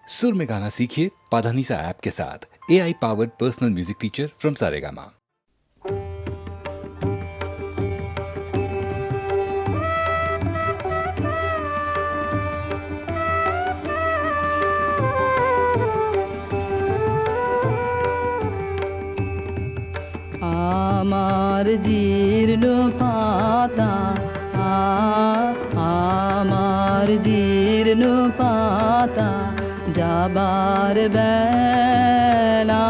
सुर में गाना सीखिए पाधानीसा ऐप के साथ। AI powered personal music teacher from Saregama. আমার জীর্ণ পাতা আমার জীর্ণ পাতা যাবার বেলায়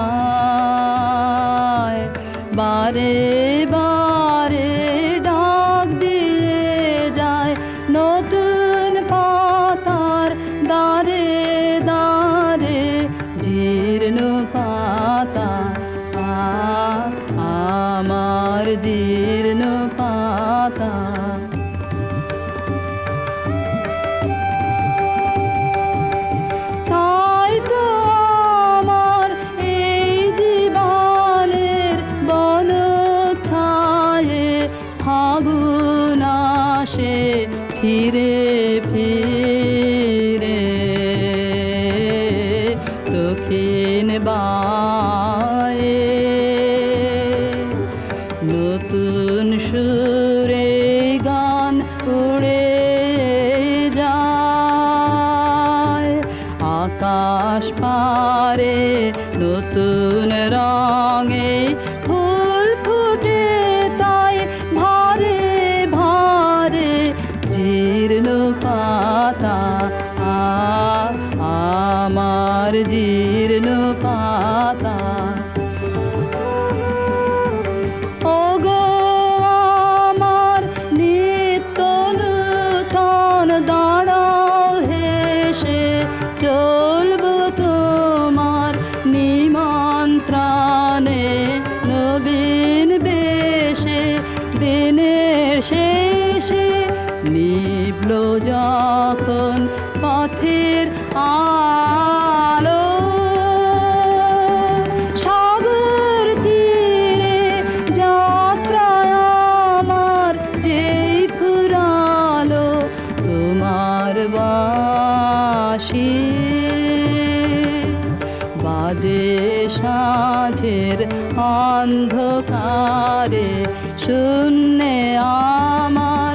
বারে বারে ডাক দিয়ে যায় নতুন পাতার দারে দারে জীর্ণ পাতা আমার জীর্ণ পাতা। তাই তো আমার এই জীবনের বন ছায়ে ফাগুন আসে ফিরে ফিরে দক্ষিণ বায়ে নতুন সুরে গান উড়ে যায় আকাশ পারে নতুন রঙে ফুল ফুটে তাই ভারে ভারে জীর্ণ পাতা আমার জীর্ণ পাতা। ওগো আমার নিত্য নূতন দাঁড়াও হেসে চলবো তোমার নিমন্ত্রণে নবীন বেশে দিনের শেষে নিভল যখন পথের আলো সাগর তীরে যাত্রায় আমার যেই ফুরালো তোমার বাঁশি বাজে সাঁঝের অন্ধকারে শূন্যে আমার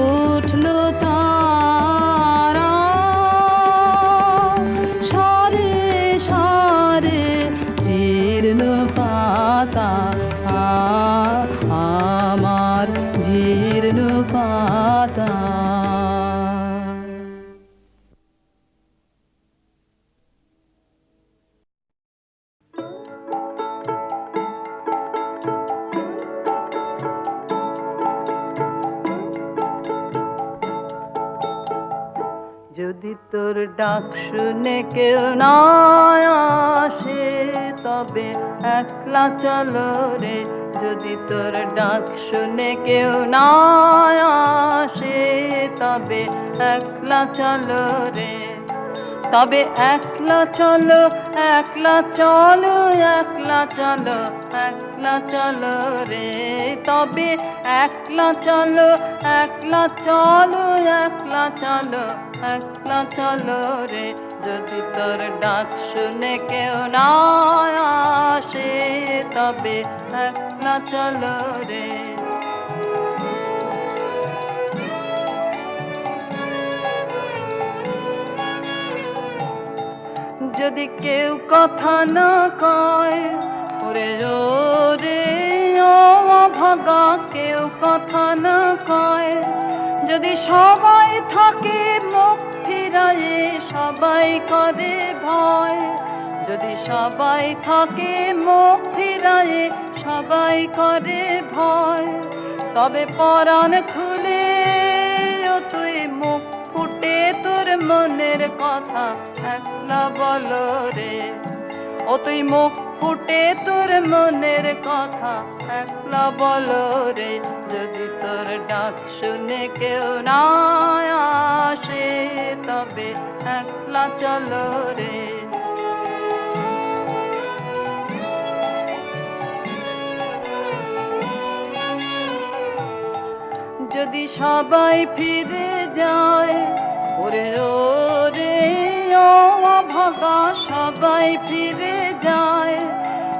উঠল তারা সারে সারে জীর্ণ পাতা আমার জীর্ণ পাতা। যদি তোর ডাক শুনে কেউ না আসে তবে একলা চলো রে। যদি তোর ডাক শুনে কেউ না আসে তবে একলা চলো রে। তবে একলা চলো একলা চলো একলা চলো একলা চলো রে। তবে একলা চলো একলা চলো একলা চলো একলা চলো রে। যদি তোর ডাক শুনে কেউ না আসে তবে একলা চলো রে। যদি কেউ কথা না কয় ওরে ওরে ও ভাগা কেউ কথা না কয়। যদি সবাই থাকে মুখ ফিরায়ে সবাই করে ভয়। যদি সবাই থাকে মুখ ফিরায়ে সবাই করে ভয়। তবে পরাণ খুলে ও তুই মুখ ফুটে তোর মনের কথা একলা বলো রে। ও তুই মুখ ফুটে তোর মনের কথা একলা বলো রে। যদি তোর ডাক শুনে কেউ না আসে তবে একলা চলো রে। যদি সবাই ফিরে যায় ওরে ওরে ও অভাগা সবাই ফিরে যায়।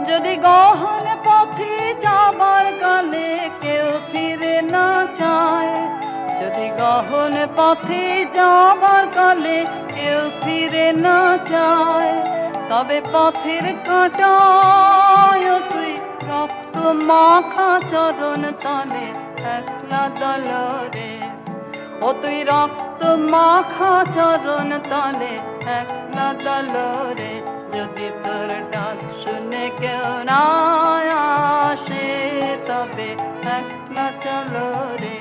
যদি গহন পথে যাবার কালে কেউ ফিরে না চায়, যদি গহন পথে যাবার কালে কেউ ফিরে না চায়, তবে পথের কাঁটায় তুই রক্ত মাখা চরণ তলে একলা দলরে, ও তুই রক্ত মাখা চরণ তলে একলা দলরে। যদি তোর ডাক শুনে কেউ না আসে, তবে একলা চলো রে।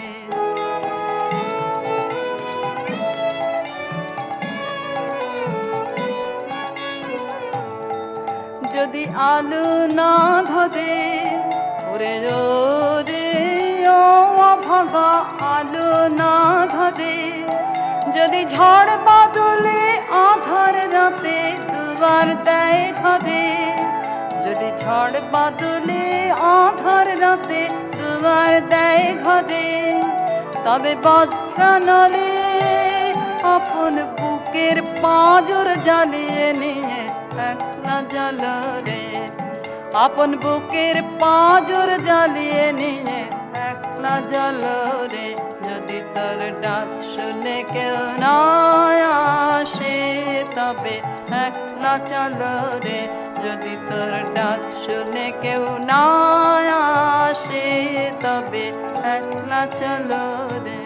যদি আলো না ধরে ওরে রে ও অভাগা আলো না ধরে, যদি ঝড় বাদলে আধার রাতে দুবার দেয় ঘরে, যদি ঝড় বাদলে আধার রাতে দুবার দেয় ঘরে, তবে বজ্রানলে আপন বুকের পাঁজর জ্বালিয়ে নিয়ে একলা জ্বালো রে, আপন বুকের পাঁজর জ্বালিয়ে নিয়ে একলা জ্বালো রে। যদি তোর ডাক শুনে কেউ না আসে, তবে একলা চলো রে। যদি তোর ডাক শুনে কেউ না আসে, তবে একলা চলো রে।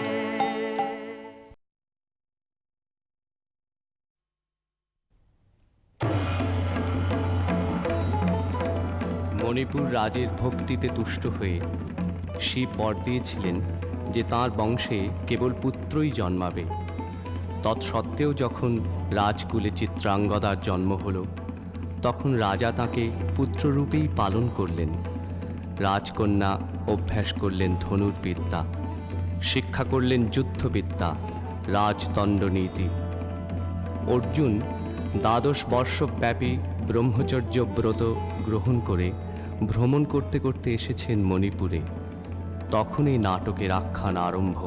মণিপুর রাজের ভক্তিতে তুষ্ট হয়ে শিব বর দিয়েছিলেন যে তাঁর বংশে কেবল পুত্রই জন্মাবে। তৎসত্ত্বেও যখন রাজকুলে চিত্রাঙ্গদার জন্ম হল, তখন রাজা তাকে পুত্ররূপেই পালন করলেন। রাজকন্যা অভ্যাস করলেন ধনুর্বিদ্যা, শিক্ষা করলেন যুদ্ধবিদ্যা, রাজদণ্ডনীতি। অর্জুন 12 বর্ষব্যাপী ব্রহ্মচর্য ব্রত গ্রহণ করে ভ্রমণ করতে করতে এসেছেন মণিপুরে। তখনই নাটকের আখ্যান আরম্ভ।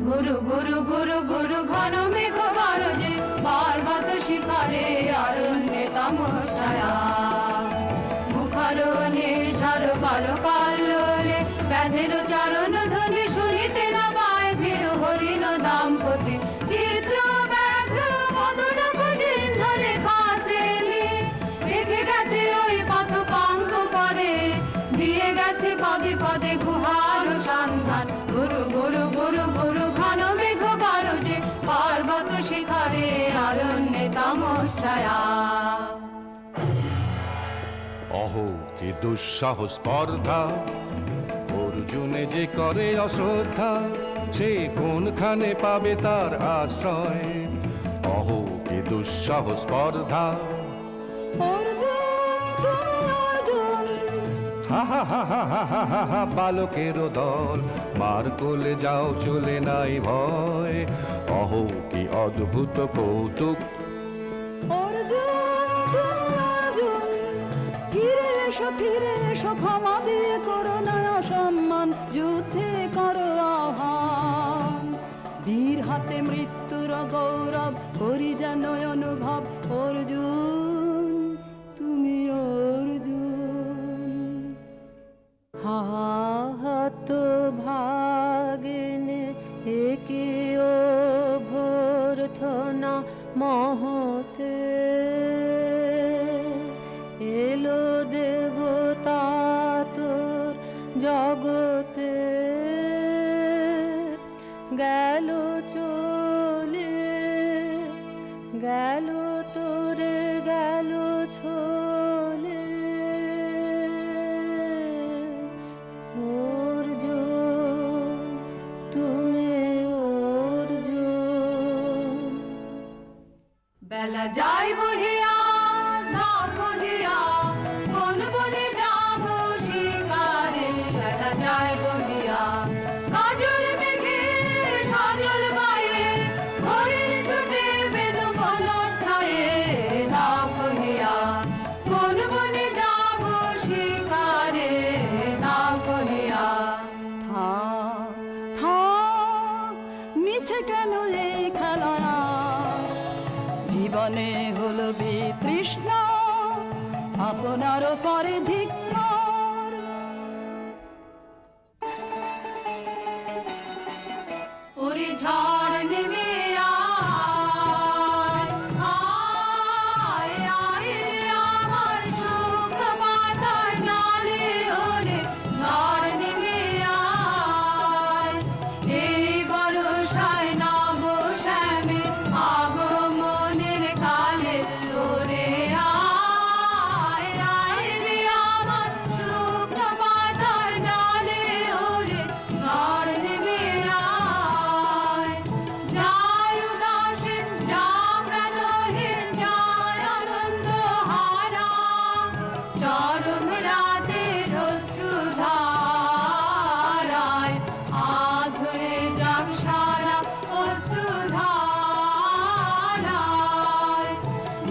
গুরু গুরু গুরু গুরু ঘন মেঘ গরজে, পার্বত শিখরে অরণ্যে তমসায়া, মুখারণে ঝড় কালো কালোলে ব্যাধের চরণ ধ্বনি শুনিতে না পায় ভীর হরিণ দাম্পতি। চিত্র ব্যাঘ্র মদন চিহ্ন রেখা শ্রেণী রেখে গেছে ওই পথ পাঙ্গ পরে, দিয়ে গেছে পদে পদে গুহার সন্ধান। গুরু গুরু গুরু গুরু ঘন মেঘ গরজে, পার্বত শিখরে অরণ্যে তমসায়া। অহো কি দুঃসাহস স্পর্ধা, অর্জুনে যে করে অশ্রদ্ধা, সে কোনখানে পাবে তার আশ্রয়। অহো কি দুঃসাহস স্পর্ধা, হা হা হা হা হা হা হা হা, বালকেরও দল মার কোলে যাও চলে নাই ভয়। অহো কি অদ্ভুত কৌতুক, ফিরে এসো ক্ষমা দিয়ে করো নয়া সম্মান, যুদ্ধে করো আহ্বান। বীর হাতে মৃত্যুর গৌরব করি যেন অনুভব। অর্জুন তুমি অর্জুন, হাত ভাগিনে একিও ভর্থনা মহতে, এলো দেবতা তোর জগতে, গেল চলে গেল তোরে গেল ছোলে। অর্জুন তুমি অর্জুন। বেলা যাই বহিয়া না কহিয়া, কোন বনে যাব শিকারে। বেলা যায় বহিয়া কাজল মেঘে সাজল বায়ে, হরিণ ছুটে বেনু বন ছায়ে। না কহিয়া কোন বনে যাব শিকারে, না কহিয়া। থাক থাক মিছে কেন এই খেলায় মনে হলো বিতৃষ্ণা আপনার পরে ধিক্কার। ওরে ঝড় নেমে আয়, আয়, আয় রে আমার শুকনো পাতার ডালে, ওরে ঝড় নেমে আয়। এই বর্ষায় নব শ্যামের আগমনের কালে, ওরে আয়, আয় রে আমার শুকনো পাতার ডালে, ওরে ঝড় নেমে আয়। যায় উদাসীন, যায় প্রাণহীন, যায় আনন্দ হারা, চরম রাতের অশ্রুধারায় আজ হয়ে যাক সারা অশ্রুধারায়।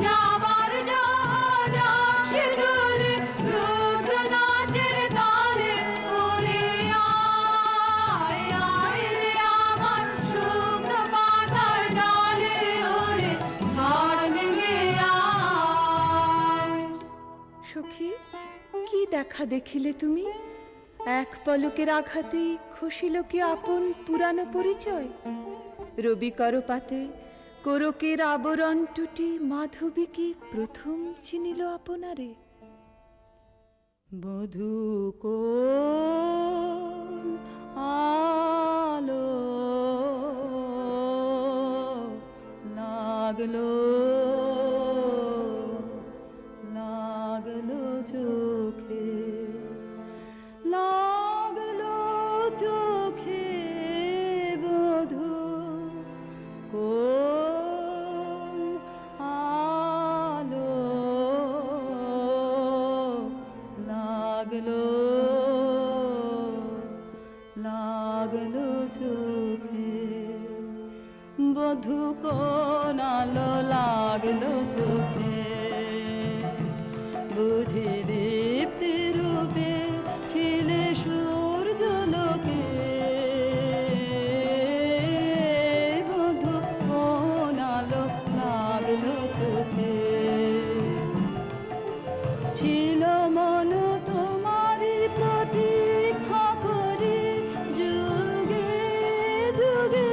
যাবার জাহাজ আসে চলে রুদ্র নাচের তালে, ওরে আয়, আয় রে আমার শুকনো পাতার ডালে, ওরে ঝড় নেমে আয়। সখী, কি দেখা দেখিলে তুমি? এক পলকের আঘাতেই খসিল কি আপন পুরানো পরিচয়? রবি করপাতে কোরকের আবরণ টুটি মাধবী কি প্রথম চিনিল আপনারে? বধূ কোন আলো লাগলো, লাগলো চোখে, লাগলো চোখে বধূ কোন আলো লাগলো, লাগলো চোখে, বধূ কোন আলো লাগলো চোখে। বুঝি দীপ্তি রূপে ছিলে সূর্য লোকে, বধূ কোন আলো লাগলো চোখে। ছিল মন তোমারই প্রতীক্ষা করি, যুগে যুগে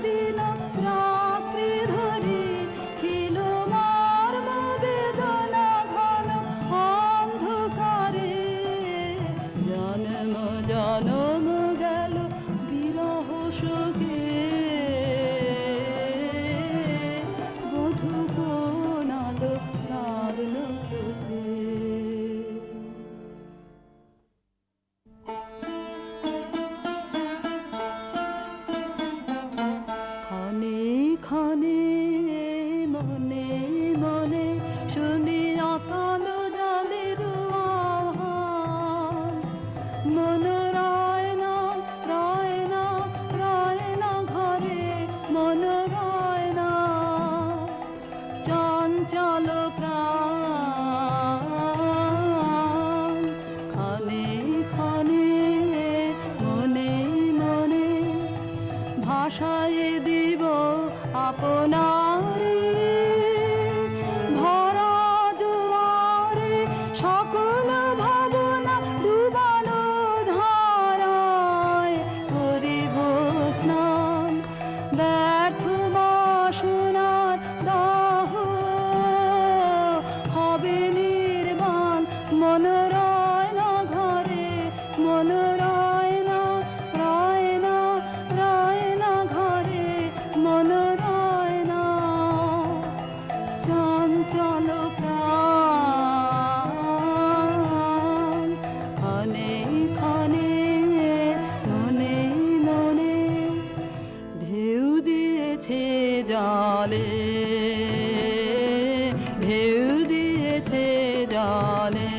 দিন রাত্রি ধরি, ছিল মর্ম বেদনা ঘন অন্ধকারে। জন্ম জন্ম গেল বিরহ শোকে, বধূ কোন আলো লাগলো চোখে। ক্ষণে ক্ষণে মনে মনে শুনি অকাল জলের আহ্বান। মন রয় না, রয় না, রয় না ঘরে, মন রয় না, চঞ্চল প্রাণ। ক্ষণে ক্ষণে মনে মনে ভাষায় দিব আপনারে, ভরা জোয়ারে সকল ভাবনা ডুবানো ধারায় করিব স্নান। ব্যর্থ বাসনার দাহ হবে নির্বাণ, মন রয় না ঘরে, মন রয় না, রয় না, রয় না ঘরে, মন রয় না, চঞ্চল প্রাণ। ক্ষণে ক্ষণে মনে মনে ঢেউ দিয়েছে জলে, ঢেউ দিয়েছে জলে,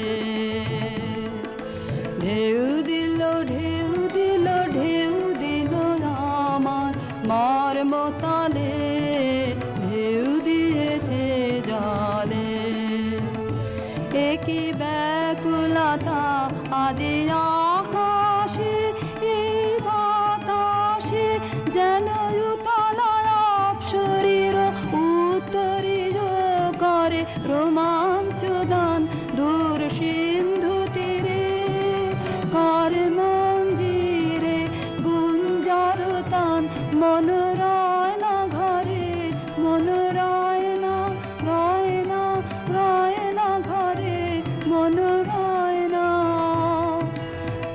ঢেউ দিল, ঢেউ দিল, ঢেউ দিল আমার মর্মতলে, ঢেউ দিয়েছে জলে। একই ব্যাকুলতা আজি আকাশে, এই বাতাসে যেন উতলা অপ্সরীর উত্তরে রোমাঞ্চদান দূর সিন্ধু তীরে কর মঞ্জিরে গুঞ্জরতান মন রয় না ঘরে মন রয় না ঘরে মন রয় না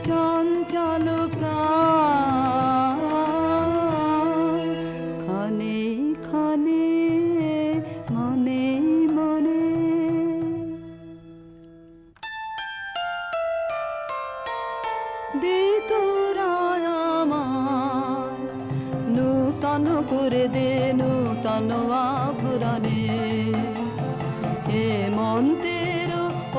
চঞ্চল প্রাণ ক্ষণে ক্ষণে মনে মনে দে তোরা আমায় নূতন করে দে নূতন আভরণে হেমন্তের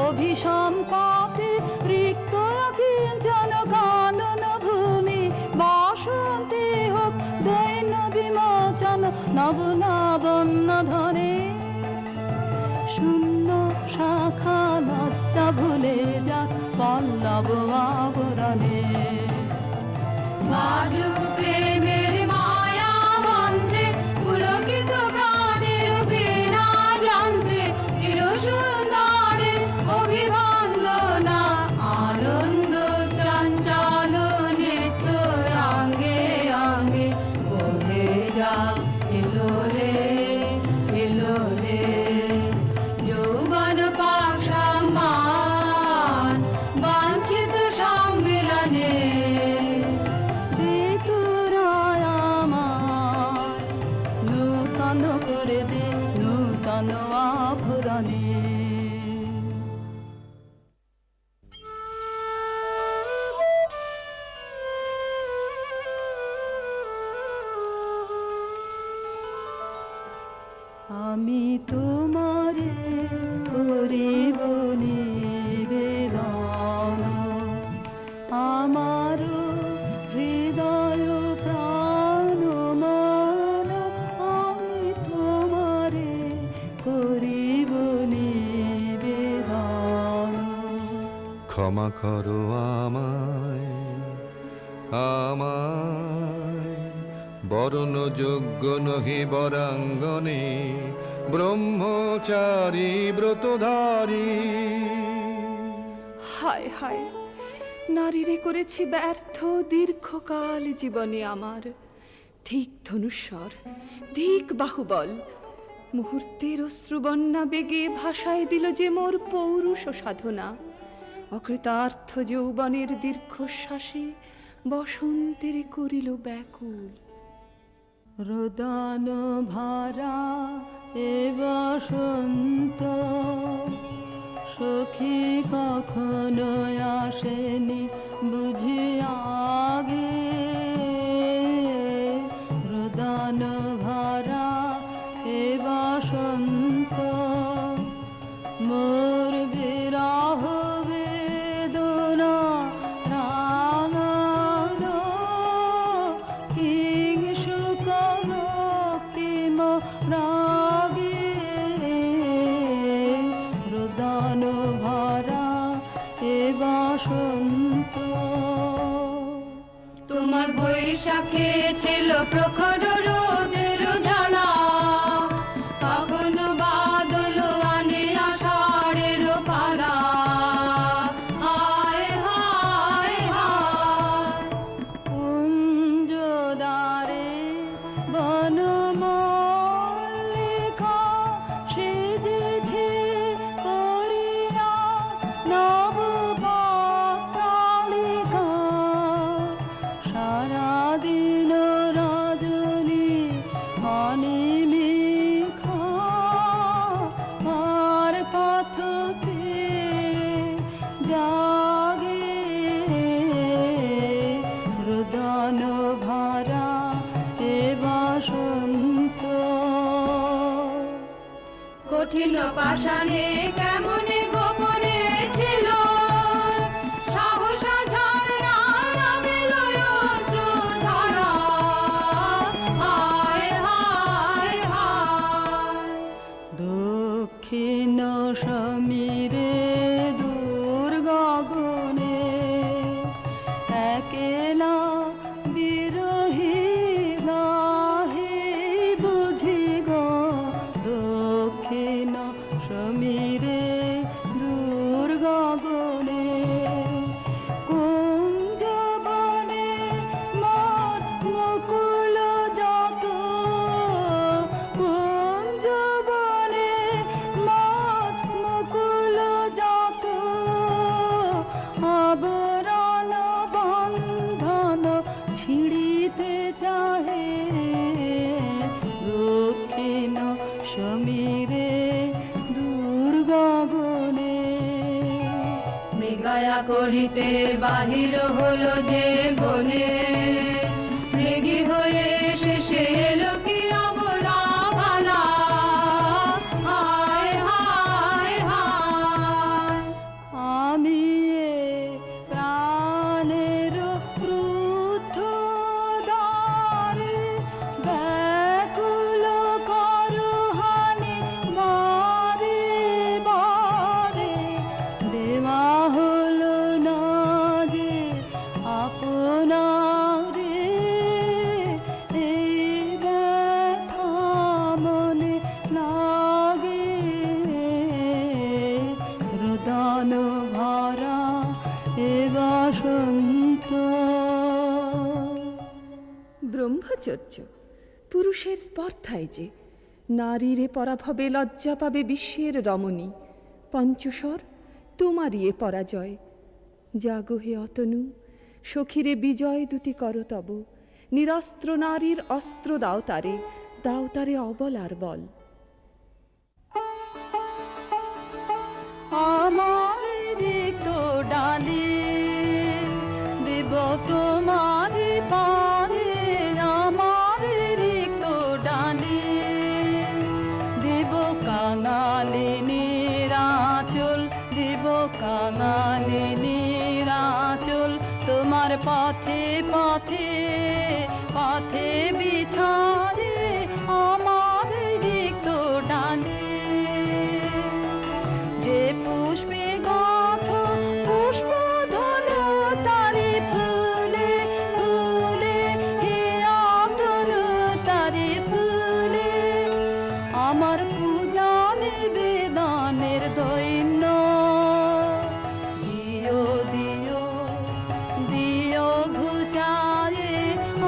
অভিসম পথে রিক্ত কিঞ্চন কানন ভূমি বাসন্তে হোক দৈন্য বিমোচন নব লাবণ্য ধরে শূন্য শাখা লজ্জা ভুলে যা পল্লব আবরণে বাজুক প্রেমের মায়া মন্ত্রে পুলকিত প্রাণের বীণা যন্ত্রে চির সুন্দরে অভিবন্দনা আনন্দ চঞ্চল নৃত্য অঙ্গে অঙ্গে বহে যা এলোলে এলোলে যৌবন পাক সম্মান বাঞ্ছিত সম্মিলনে দে তোরা আমায় নূতন করে দে নূতন আভরণে আমি তোমারে করিব নিবেদন আমার হৃদয় প্রাণ মন আমি তোমারে করিব নিবেদন ক্ষমা করো আমায় আমায় বরণ যোগ্য নহি বরাঙ্গনে ব্রহ্মচারী ব্রতধারী হায় হায় নারীরে করেছি ব্যর্থ দীর্ঘকাল জীবনে আমার ধিক ধনুস্বর ধিক বাহুবল মুহূর্তের অশ্রুবন্যা বেগে ভাষায় দিল যে মোর পৌরুষ সাধনা অকৃতার্থ যৌবনের দীর্ঘশ্বাসে বসন্তের করিল ব্যাকুল রোদন ভরা এ বসন্ত সখী কখনো আসেনি বুঝি আগে রোদন ভরা এ বসন্ত মোর বিরহ বেদনা রাঙালো কিং সুখ রক্তিম রাগে রোদন ভরা এ বসন্ত তোমার বৈশাখে ছিল প্রখর রোদের জ্বালা তখন বাদল আনে আষাঢ়ের পালা হায় হায় হায় কুঞ্জদারে বনমল্লিকা সেজেছে করিয়া নবপত্রালিকা সারাদিন রজনী অনিমিখা আর পথ চেয়ে জাগে রোদন ভরা এ বসন্ত কঠিন পাষাণে কেমনে গোপনে ছিল সাহসা ঝরনা নামিল অশ্রুধারা হায় হায় হায় দক্ষিণ সমীরে দূর গগনে একেলা বিরহী গাহে বুঝি গো দক্ষিণ সমীরে ছায়া করিতে বাহির হলো যে বনে, মৃগী হয়ে শেষে এলো কি অবলা ভালা, হায় হায় হায়। আমি এ প্রাণের ক্রুদ্ধ দ্বারে ব্যাকুল করহানি বারে বারে, দেওয়া হলো না যে আপনারে, এই ব্যথা মনে লাগে রোদন ভরা এ বসন্ত। ব্রহ্মচর্য পুরুষের স্পর্ধায় যে, নারীরে পরাভবে লজ্জা পাবে বিশ্বের রমণী। পঞ্চস্বর তোমারই এ পরাজয়। জাগো হে অতনু, সখীরে বিজয় দুটি করো তব। নিরস্ত্র নারীর অস্ত্র দাও তারে অবলার বল। আমার রিক্ত ডালি দেব তোমার পারে, আমার রিক্ত ডালি দেব কাঙালিনীর আঁচল, দেব কাঙালিনীর আঁচল, তোমার পথে পথে পথে বিছারে আমার রিক্ত ডালি। যে পুষ্পে গাথ পুষ্প ধনু তারে ফুলে ফুলে, হে অতনু তারে ফুলে, আমার পূজা নিবেদনের দৈন্য দিও দিও দিও ঘুচায়ে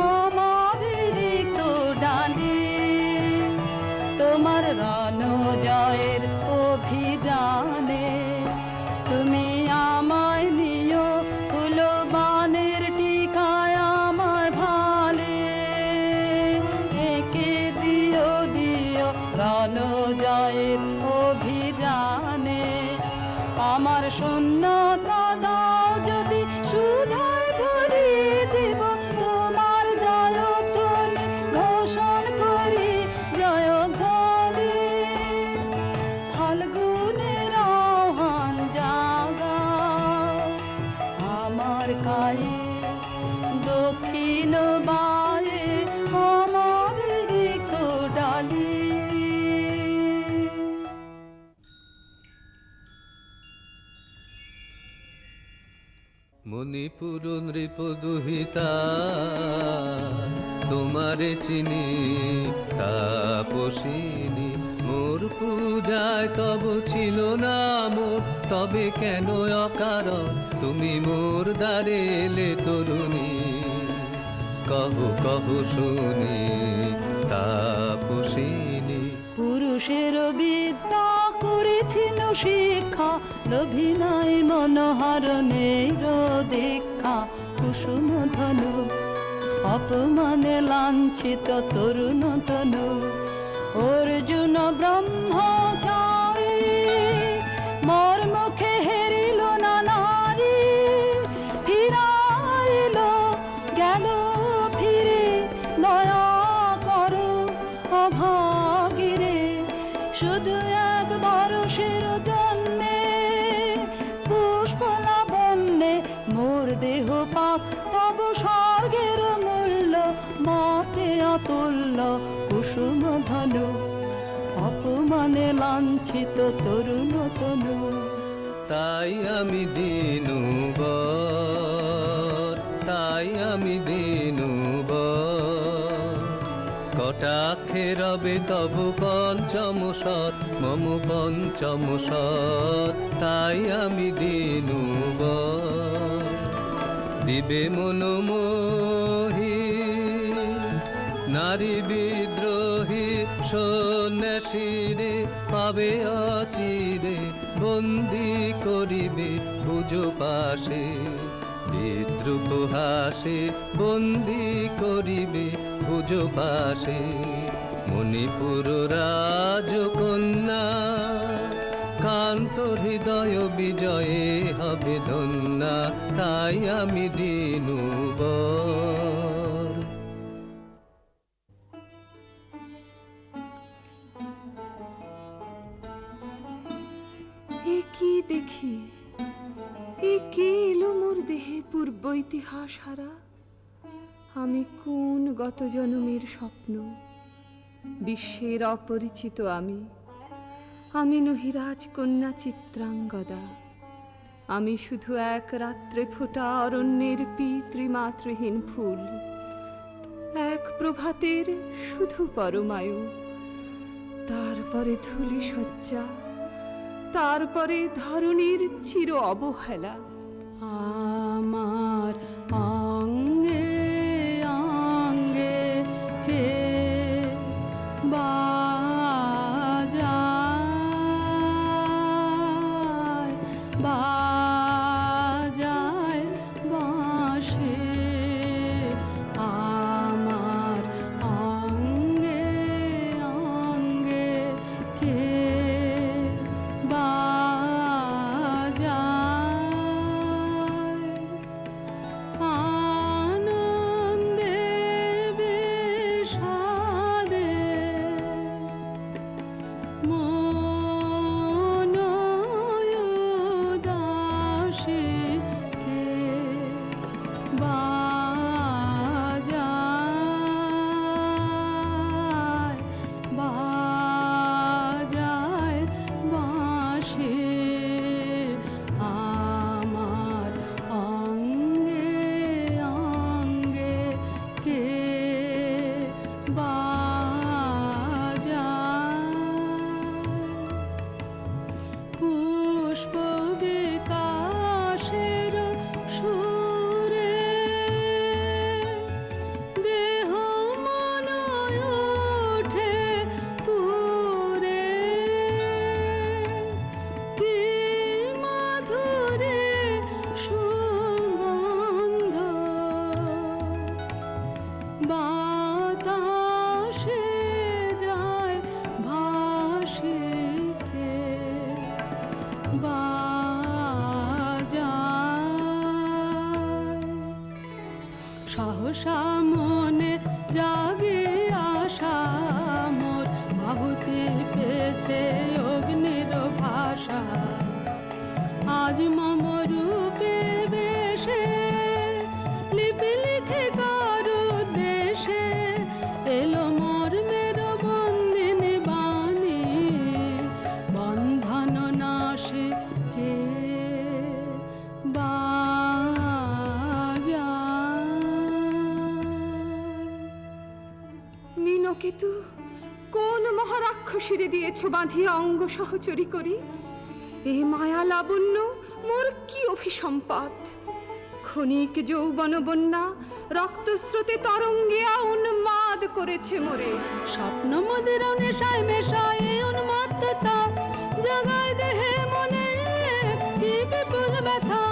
আমার রিক্ত ডালি। তোমার রণ জয়ের অভিযানে তুমি আমায় নিও, ফুলবানের টিকায় আমার ভালে, একে দিও দিও রণ জয়ের অভিযানে। আমার শূন্যতা দাও যদি সুধায় ভরি দেব, তোমার জয়ধ্বনি ঘোষণ করি জয়ধ্বনি। ফাল্গুনের আহ্বান জাগাও আমার গায়ে, দক্ষিণ বায়ে আমার রিক্ত ডালি। মণিপুর নৃপদুহিতা তোমারে চিনি, তাপসিনী মোর পূজায় তব ছিল না মোর, তবে কেন অকারণ তুমি মোর দ্বারে এলে তরুণী। কহ কহ শুনি তাপসিনী। পুরুষের বিদ্যা করেছিল শিক্ষা, লোভী নাই মনোহরণের দীক্ষা। কুসুম ধনু অপমানে লাঞ্ছিত তরুণ তনু, অর্জুন ব্রহ্মচারী মোর মুখে হেরিল না নারী। ফিরাইল গেল ফিরে দয়া করো অভাগীরে, শুধু একবার সের জন্যে পুষ্পলাবণ্যে মোর দেহ পাপ, তব স্বর্গের মূল্য মতে অতুল্য। কুসুম ধনু অপমানে লাঞ্ছিত তরুণ তনু, তাই আমি দিনুবর, তাই আমি দিনুবর। কটাক্ষে রবে তব পঞ্চম স্বর, মম পঞ্চম স্বর, তাই আমি দিনুবর। দিবে মনোমোহী নারী বিদ্রোহী সন্ন্যাসীরে পাবে অচিরে, বন্দি করিবে ভুজ পাশে। বিদ্রুপ হাসে বন্দি করিবে ভুজ পাশে। মণিপুর রাজকন্যা কান্ত হৃদয় বিজয়ে হবে ধন্য। না, তাই আমি দিনুবর। এ কি দেখি, এ কে এলো মোর দেহে পূর্ব ইতিহাস হারা? আমি কোন গত জনমের স্বপ্ন? বিশ্বের অপরিচিত আমি নহি রাজকন্যা চিত্রাঙ্গদা। আমি শুধু এক রাত্রে ফোটা অরণ্যের পিতৃমাতৃহীন ফুল, এক প্রভাতের শুধু পরমায়ু। তারপরে ধূলি শয্যা, তারপরে ধরণীর চির অবহেলা। আমার অঙ্গে অঙ্গে কে বাজায় বাজায় বাঁশি। আমার অঙ্গে অঙ্গে কে বাজায় আনন্দে বিষাদে মন উদাসী কে বাজায় বাজায় বাঁশি। আমার অঙ্গে অঙ্গে কে বাজায় পুষ্প বিকাশের সুরে দেহ মন ওঠে পুরে। কি মাধুরী সুগন্ধ বাতাসে যায় ভাসে কে বাজায়। সহসা মনে জাগে আশা মোর, ভাবতে পেয়েছে অগ্নির ভাষা। আজ মম রূপে বেশে লিপি লিখে কারো দেশে এলো মোর মের বন্দিনী বাণী। বন্ধন নাশে কে বাজায়। নীনকেতু, কোন মহারাক্ষসীরে দিয়েছ বাঁধিয়া অঙ্গ সহচরী করি? এ মায়া লাবণ্য মোর কি অভিসম্পাত? ক্ষণিক যৌবন বন্যা রক্তস্রোতে তরঙ্গে উন্মাদ করেছে মোরে। স্বপ্ন মদের নেশায় মেশায় উন্মত্ততা জাগায় দেহে মনে কি বিপুল ব্যথা।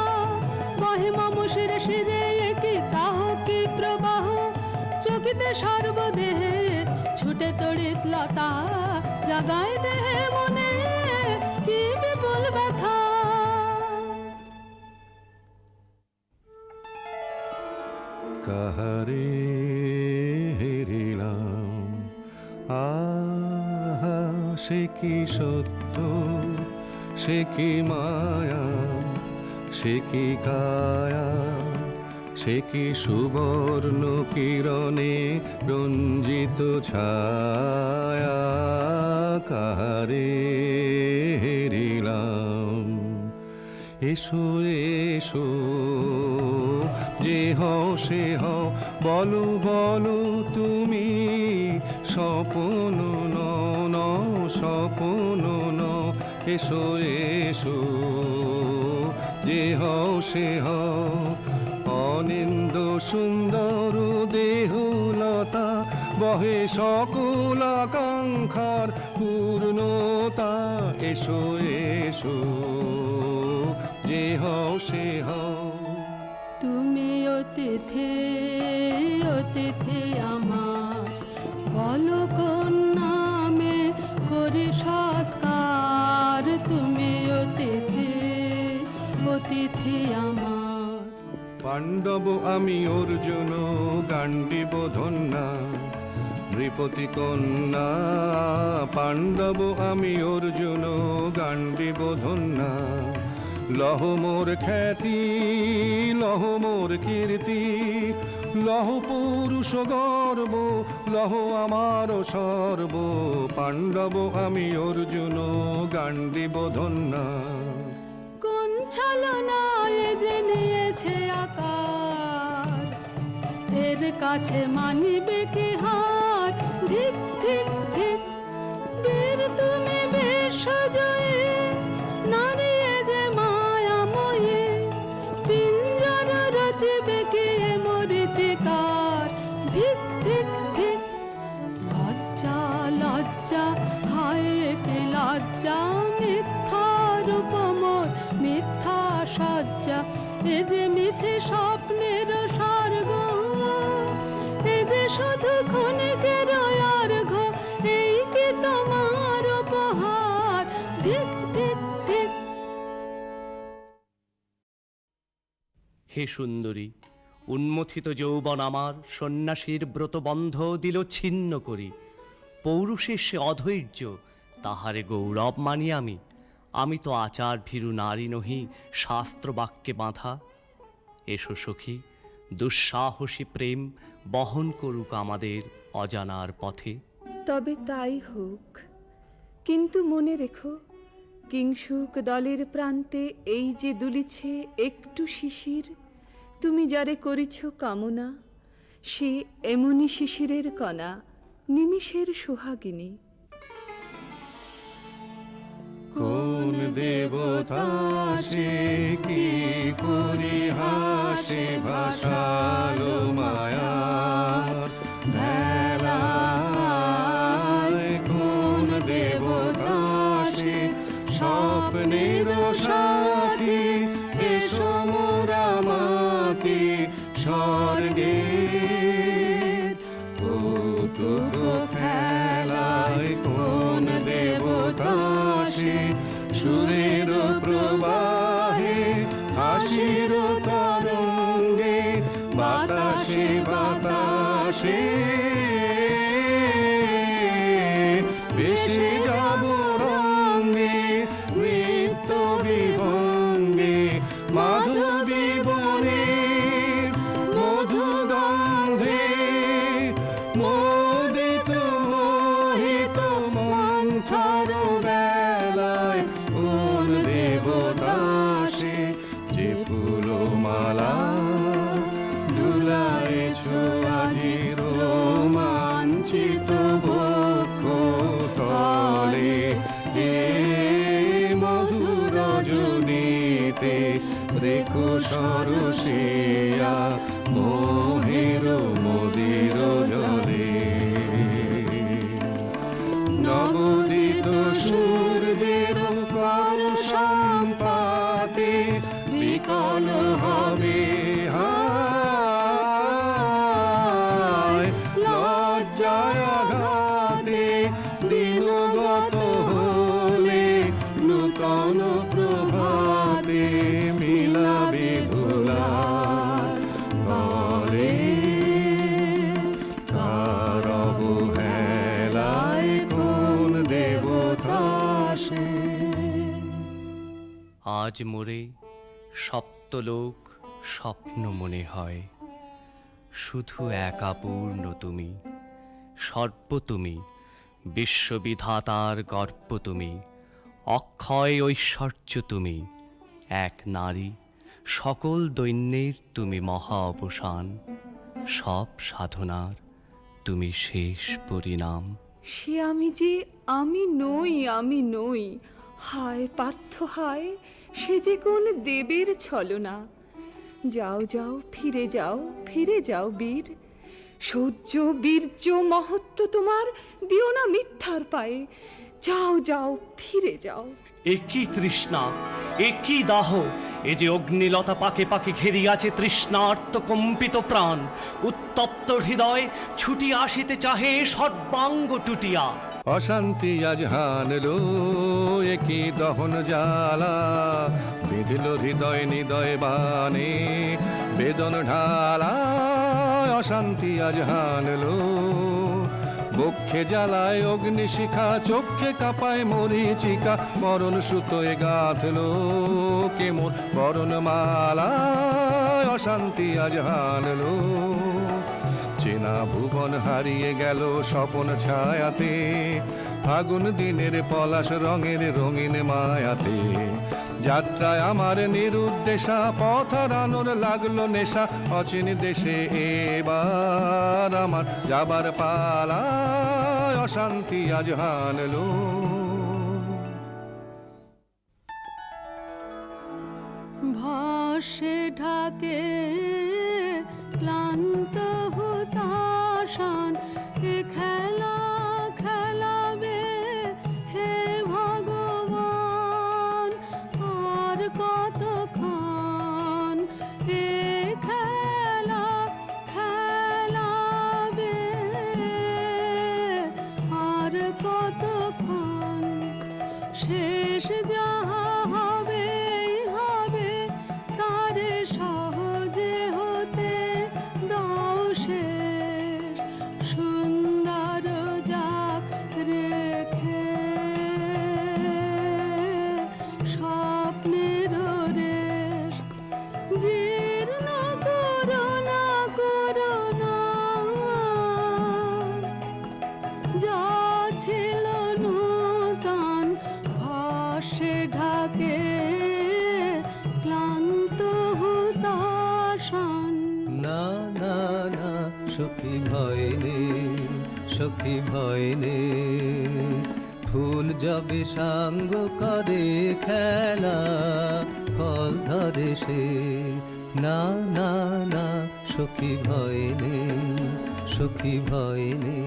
বহে মম শিরে শিরে কি তাহ কি প্রবাহ, চকিতে সর্বদেহে ছুটে তড়িৎ লতা জাগায় দেহে মনে কি বিপুল ব্যথা। কাহারে হেরিলাম, আহা সে কি সত্য, সে কি মায়া, সে কি কায়া, সে কি সুবর্ণ কিরণে রঞ্জিত ছায়া। কাহারে হেরিলাম, এসো এসো যে হও সে হও, বলো বলো তুমি স্বপন ন স্বপন ন। এসো এসো যে হও সে হও, অনিন্দ সুন্দর দেহলতা বহে সকল আকাঙ্ক্ষার পূর্ণতা। এসো এসো যে হও সে হও। তুমি অতিথি অতিথি আমার, বলো কোন নামে করি সৎকার। তুমি অতিথি অতিথি আমার। আমি অর্জুন গান্ডীব ধন্যা, নৃপতি কন্যা পাণ্ডব আমি অর্জুন গান্ডীব ধন্যা। লহ মোর খ্যাতি, লহ মোর কীর্তি, লহ পুরুষ গর্ব, লহ আমার সর্ব। পাণ্ডব আমি অর্জুন গান্ডীব ধন্যা। কোন ছলনায় যে নিয়েছে আকার, এর কাছে মানিবে কি হার? ধিক ধিক ধিক, বীর তুমি বিশ্বজয়ী, নারী এ যে মায়াময়ী। পিঞ্জর রচিবে কি এ মরীচিকার? ধিক ধিক ধিক, লজ্জা লজ্জা, হায় কি লজ্জা। মিথ্যার উপমর, মিথ্যা সজ্জা, এ যে মিছে স্বপ্নের স্বর্গ, এ যে শুধু ক্ষণিকের অর্ঘ। এই কি তোমার উপহার? ধিক ধিক ধিক। হে সুন্দরী, উন্মথিত যৌবন আমার সন্ন্যাসীর ব্রতবন্ধ দিল ছিন্ন করি। পৌরুষের সে অধৈর্য, তাহারে গৌরব মানি আমি। আমি তো আচার ভীরু নারী নহি, শাস্ত্র বাক্যে বাঁধা। এসো সখী, দুঃসাহসী প্রেম বহন করুক আমাদের অজানার পথে। তবে তাই হোক, কিন্তু মনে রেখো, কিংসুক দলের প্রান্তে এই যে দুলিছে একটু শিশির, তুমি যারে করিছ কামনা, সে এমনি শিশিরের কণা, নিমিষের সোহাগিনী। কোন দেবতা সে কি করি হাসে ভাসালো মায়ার ভেলায়? কোন দেবতা সে স্বপ্নের সাথী, এসো মোরা মাতি স্বর্গের কৌতুক খেলায়। কোন দেবতা সে সুরের প্রবাহে, হাসির তরঙ্গে, বাতাসে বাতাসে ভেসে যাব রঙ্গে, নৃত্য বিভঙ্গে, মাধবী বনে মধু গন্ধে, মোদিত মোহিত মন্থর বেলায়। কোন দেবতা সে যে ফুলমালা দুলাইছ আজি রোমাঞ্চিত বক্ষ তলে? হে মধুর রজনীতে রেখো সরসিয়া মোহের মদির জলে। নবদিত সূর্যের কর সম্পাতে বিকল হবে হায়। লজ্জায় আঘাতে দিনগত হলে, নূতন প্রভাতে মিলাবে ধুলার তলে। কার অবহেলায় কোন দেবতা সে? আজ মোরে সপ্তলোক স্বপ্ন মনে হয়, শুধু একা পূর্ণ তুমি, সর্ব তুমি, বিশ্ববিধাতার গর্ব তুমি, অক্ষয় ঐশ্বর্য তুমি। এক নারী, সকল দৈন্যের তুমি মহা অবসান, সব সাধনার তুমি শেষ পরিণাম। সে আমি যে আমি নই, আমি নই। হায় পার্থ হায়, সে যে কোন দেবের ছলনা। যাও যাও, ফিরে যাও, ফিরে যাও বীর। শৌর্য বীর্য মহত্ব তোমার দিও না মিথ্যার পায়ে। যাও যাও, ফিরে যাও। একই তৃষ্ণা, একই দাহ, এ যে অগ্নিলতা পাকে পাকে ঘেরিয়াছে তৃষ্ণার্ত কম্পিত প্রাণ। উত্তপ্ত হৃদয় ছুটি আসিতে চাহে সর্বাঙ্গ টুটিয়া। অশান্তি আজ হানলো একই দহন জ্বালা বিঁধল হৃদয় নিদয় বানে বেদন ঢালা অশান্তি আজ হানলো বক্ষে জ্বালায় অগ্নিশিখা চোখে কাঁপায় মরিচিকা মরণ সুতোয় গাঁথলো কেমন বরণ মালা অশান্তি আজ হানলো চেনা ভুবন হারিয়ে গেল স্বপন ছায়াতে ফাগুন দিনের পলাশ রঙের রঙিন মায়াতে যাত্রায় আমার নিরুদ্দেশা পথ হারানোর লাগলো নেশা অচিন দেশে এবার আমার যাবার পালা অশান্তি আজ হানলো ভাসে ঢাকে ক্লান্ত হতাশান এ খেলা খেলাবে হে ভগবান আর কতক্ষণ এ খেলা খেলাবে আর কতক্ষণ শেষ যাহা হবে হবে তারে সহজে হতে দাও শেষ সুন্দর যাক রেখে স্বপ্নের রেশ জীর্ণ করোনা করোনা যা ছিল নূতন ভাসে ঢাকে ক্লান্ত হতাশান না না না সখী ভয় নেই সখী ভয় নেই ফুল যবে সাঙ্গ করে খেলা ফল ধরে সে না না না সখী ভয় নেই সখী ভয় নেই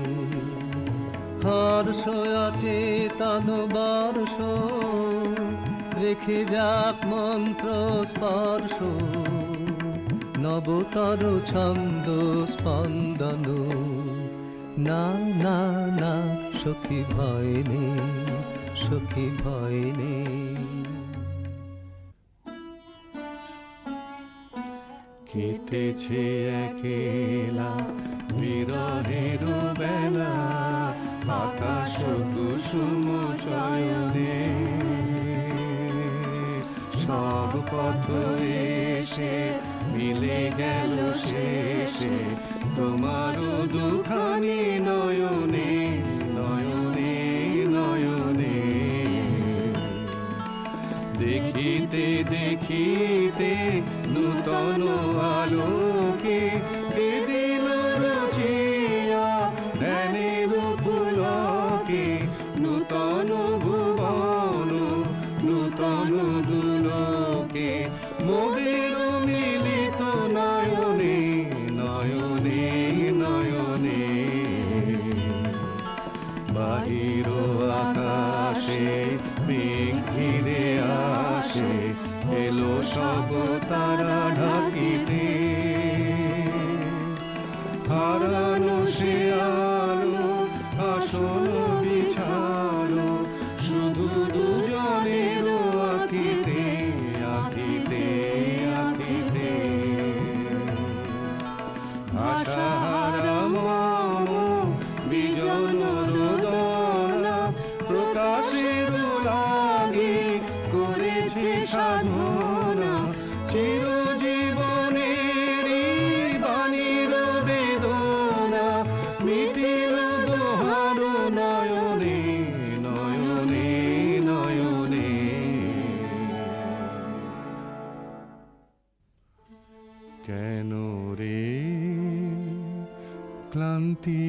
হর্ষ আছে তন বর্ষ রেখে যাক মন্ত্র স্পর্শ নবতর ছন্দ স্পন্দন না না না সখী ভয় নেই সখী ভয় নেই কেটেছে একেলা বিরহের বেলা আকাশ কুসুম চয়নে সব পথ এসে মিলে গেল শেষে তোমার দুখানি নয়নে নয়নে নয়নে দেখিতে দেখিতে নূতন আলোকে দিল রচিয়া ধ্যানের পুলকে নূতন ভুবন নূতন দুলোকে মোদের মিলিত নয়নে নয়নে নয়নে বাহির আকাশে মেঘ ঘিরে আসে এলো সব তারা ঢাকিতে হারানো সে আলো আসন বিছানো শুধু দুজনের আঁকিতে আঁকিতে আঁকিতে আশাহারা মন বিজন রোদনা প্রকাশের লাগে করেছে সাধনা চিরজীবনের বাণীর বেদনা মিটিল দোহার নয়নে নয়নে নয়নে কেন রে ক্লান্তি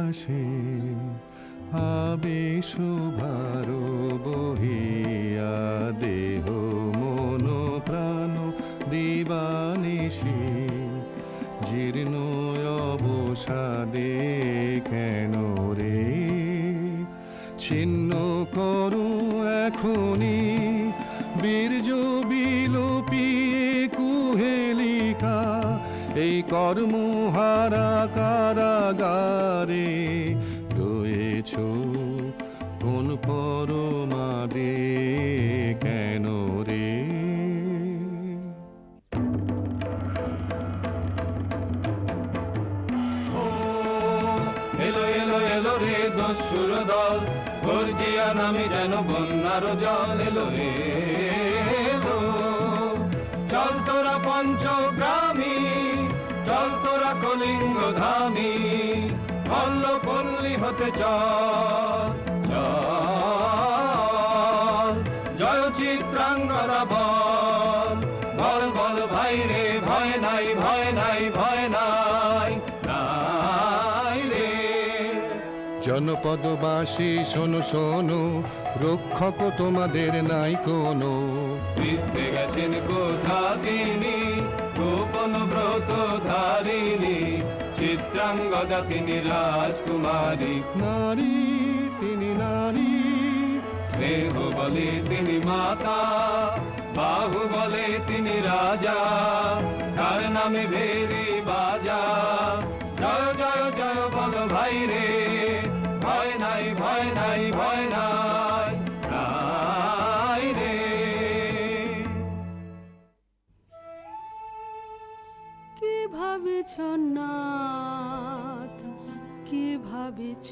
আসে আবেশ ভার বহিয়া দেহ মন প্রাণ দিবানিশি জীর্ণ অবসাদে কেন রে ছিন্ন করো এখনি বীর্য বিলোপিয়ে কুহেলিকা এই কর্মহারা কারাগারে রয়েছ নরমাদে কেন রে? এলো এলো এলো রে দস্যুর দল, গর্জিয়া নামে যেন বন্যার জল। এলো রে এলো, চল তোরা পঞ্চগ্রামী, চল তোরা কলিঙ্গ ধামী, পল্ল পল্লী হতে চল চল। জয় চিত্রাঙ্গদা বল, বল বল ভাই রে, ভয় নাই ভয় নাই ভয় নাই নাই রে। জনপদবাসী শোনো শোনো, রক্ষক তোমাদের নাই কোনো। বৃদ্ধে গেছেন কোথা তিনি, গোপন ব্রত ধারিণী, চিত্রাঙ্গদা তিনি রাজকুমারী। নারী তিনি নারী, স্নেহ বলে তিনি মাতা, বাহু বলে তিনি রাজা, তার নামে ভেরি বাজা। জয় জয় জয় বল ভাই রে, ভয় নাই ভয় নাই ভয় নাই নাই রে। কি ভাবিছ নাথ, কি ভাবিছ?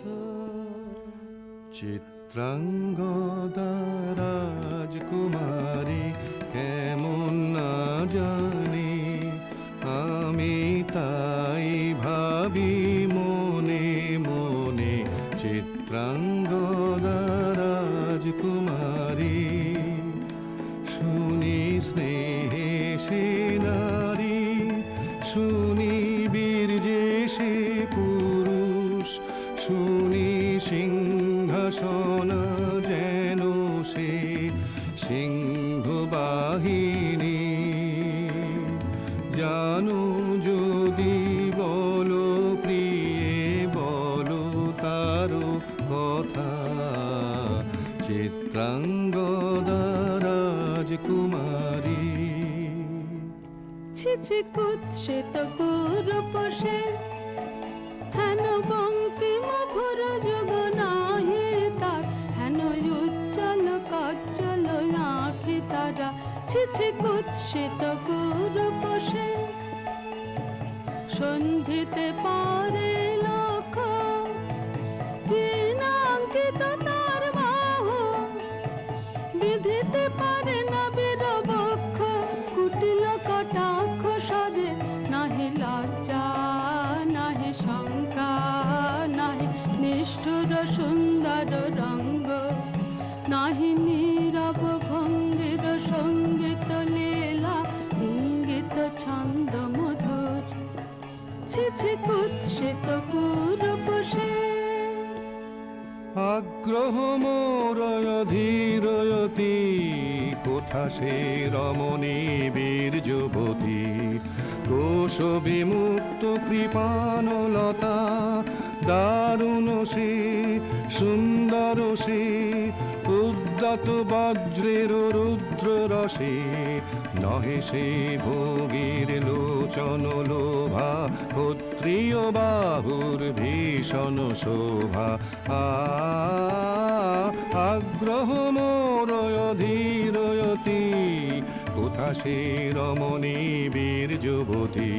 চিত্রাঙ্গদা রাজকুমারী কেমন না জানি, আমি তাই ভাবি মনে মনে। চিত্রাঙ্গদা রাজকুমারী, শুনি স্নেহে সে নারী, শুনি বীর্যে সে পুরুষ, শুনি সিংহাসন যেন সে সিংহ বাহিনী। জানো যদি বলো প্রিয়ে, বলো তারও কথা। চিত্রাঙ্গদা রাজকুমারী, ছিছি কুৎসিত কুরূপসে, হেন বঙ্কিম ভুর যুগ নাহি তার, হেন উজ্জ্বল কাজ্জ্বল আঁখি তারা। ছিছি কুৎসিত কুরূপসে, সন্ধিতে পারে লক্ষ, কি নাঙ্কিত তার বাহু, বিধিতে পারে না বীরবক্ষ। কুটিল কটাক্ষ সদে, নাহি লজ্জা নাহি শঙ্কা, নাহি নিষ্ঠুর সুন্দর রঙ্গ, নাহি নীরব ভঙ্গির সঙ্গীত লীলা, ইঙ্গিত ছন্দ মধুর। ছিছি কুৎসিত কুরূপসে, আগ্রহ মোরয় ধীরয়তি, কোথা সে রমণী বীর যুবতী। দোষ বিমুক্ত কৃপানলতা, দারুণ সে সুন্দর সে, উদ্যত বজ্রের রুদ্র রসে। নহে সে ভোগীর লোচন লোভা, ক্ষত্রিয় বাহুর ভীষণ শোভা। আগ্রহ মোরয় ধীরয়তি, কোথা সে রমণী বীর যুবতী।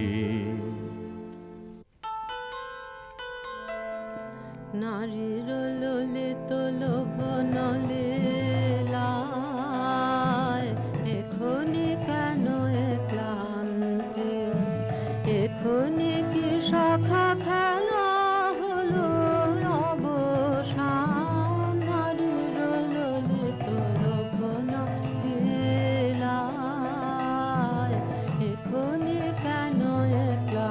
নারীর ললিত লোভন লীলায়, এখনি কেন এ ক্লান্তি? এখনি কি সখা খেলা হলো অবসান? নারীর ললিত লোভন লীলায়, এখনি কেন এ ক্লান্তি?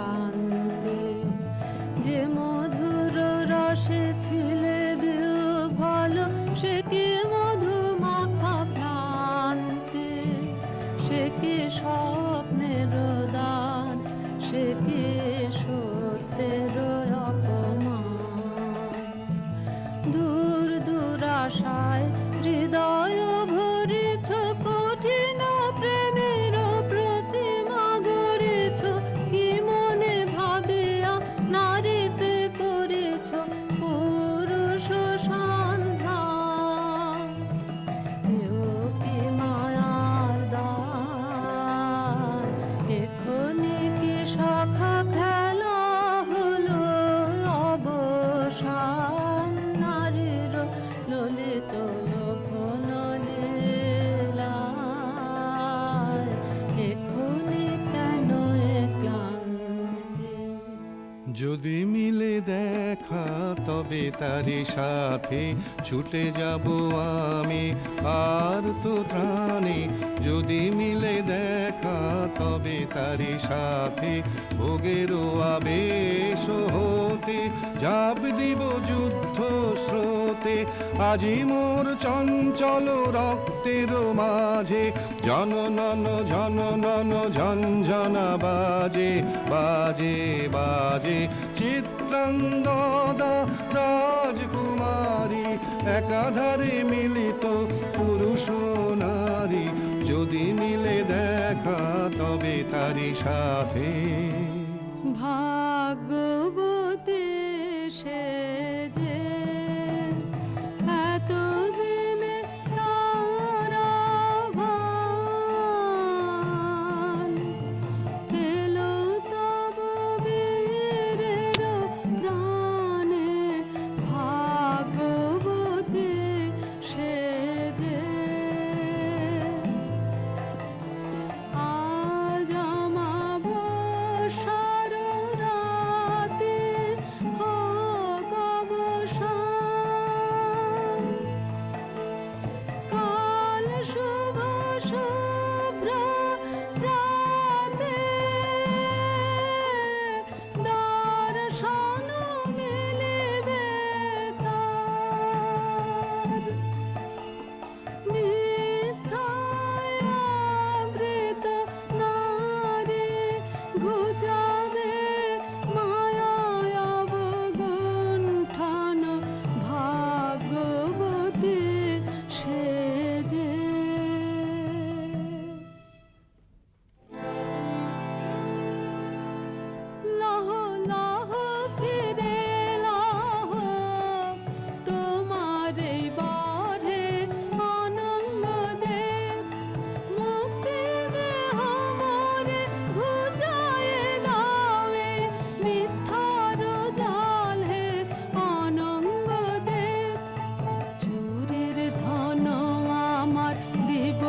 তবে তারি সাথে ছুটে যাব আমি আর তো ত্রাণে যদি মিলে দেখা তবে তারি সাথে ভোগেরও আবেশ হতে জাপ দিব যুদ্ধ স্রোতে আজি মোর চঞ্চল রক্তের মাঝে জননন জননন ঝঞ্ঝনা বাজে বাজে বাজে চিত্রাঙ্গদা রাজকুমারী একাধারে মিলিত পুরুষ নারী যদি মিলে দেখা তবে তারি সাথে ভাগ্যবতী সে যে এতদিনে তার আহ্বান এলো তব বীরের প্রাণে ভাগ্যবতী সে যে আজ আমাবস্যার রাতে হোক অবসান। কাল শুভ শুভ্র রাতে দর্শন মিলিবে তার। মিথ্যায় আবৃত নারী ঘুচাবে মায়ায় অবগুণ্ঠন ভাগ্যবতী সে যে। লহ লহ ফিরে লহ তোমার এই বরে অনঙ্গ দেব মুক্তি দেহ মোরে ঘুচায়ে দাওয়ে মিথ্যার জাল হে অনঙ্গ দেব। চুরির ধন আমার দিব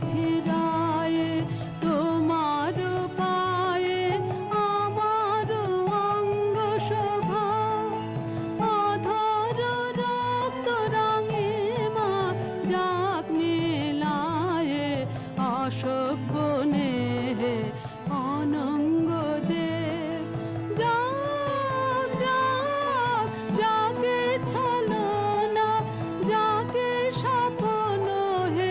ফিরায়ে তোমার পায়ে আমার অঙ্গ শোভা অধর রক্ত রাঙিমা যাক মেলায়ে অশোক বনে হে অনঙ্গ দেব। যাক যাক যাকে ছলনা যাকে স্বপ্ন হে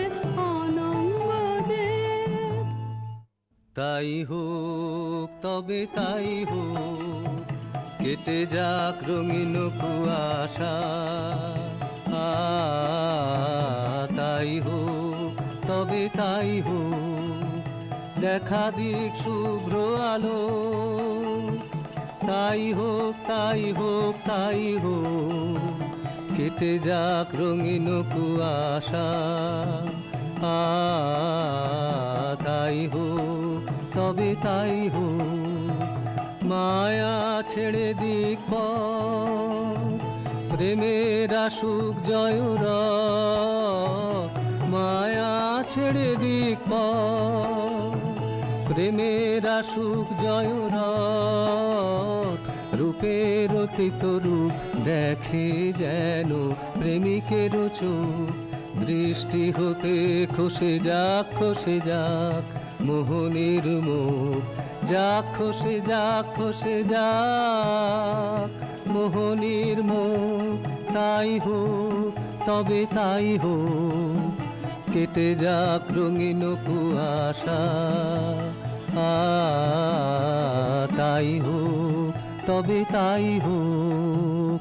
অনঙ্গ দেব। তাই হোক তবে তাই হোক কেটে যাক রঙিন কুয়াশা তাই হোক তবে তাই হোক দেখা দিক শুভ্র আলো তাই হোক তাই হোক তাই হোক কেটে যাক রঙিন কুয়াশা তাই হোক তবে তাই হোক মায়া ছেড়ে দিক পথ প্রেমের আসুক জয় রথ মায়া ছেড়ে দিক পথ প্রেমের আসুক জয় রথ রূপের অতীত রূপ দেখে যেন প্রেমিকের চোখ দৃষ্টি হতে খসে যাক মোহনের মুখ যাক খসে যাক মোহনের মুখ তাই হোক তবে তাই হোক কেটে যাক রঙিন কুয়াশা তাই হোক তবে তাই হোক।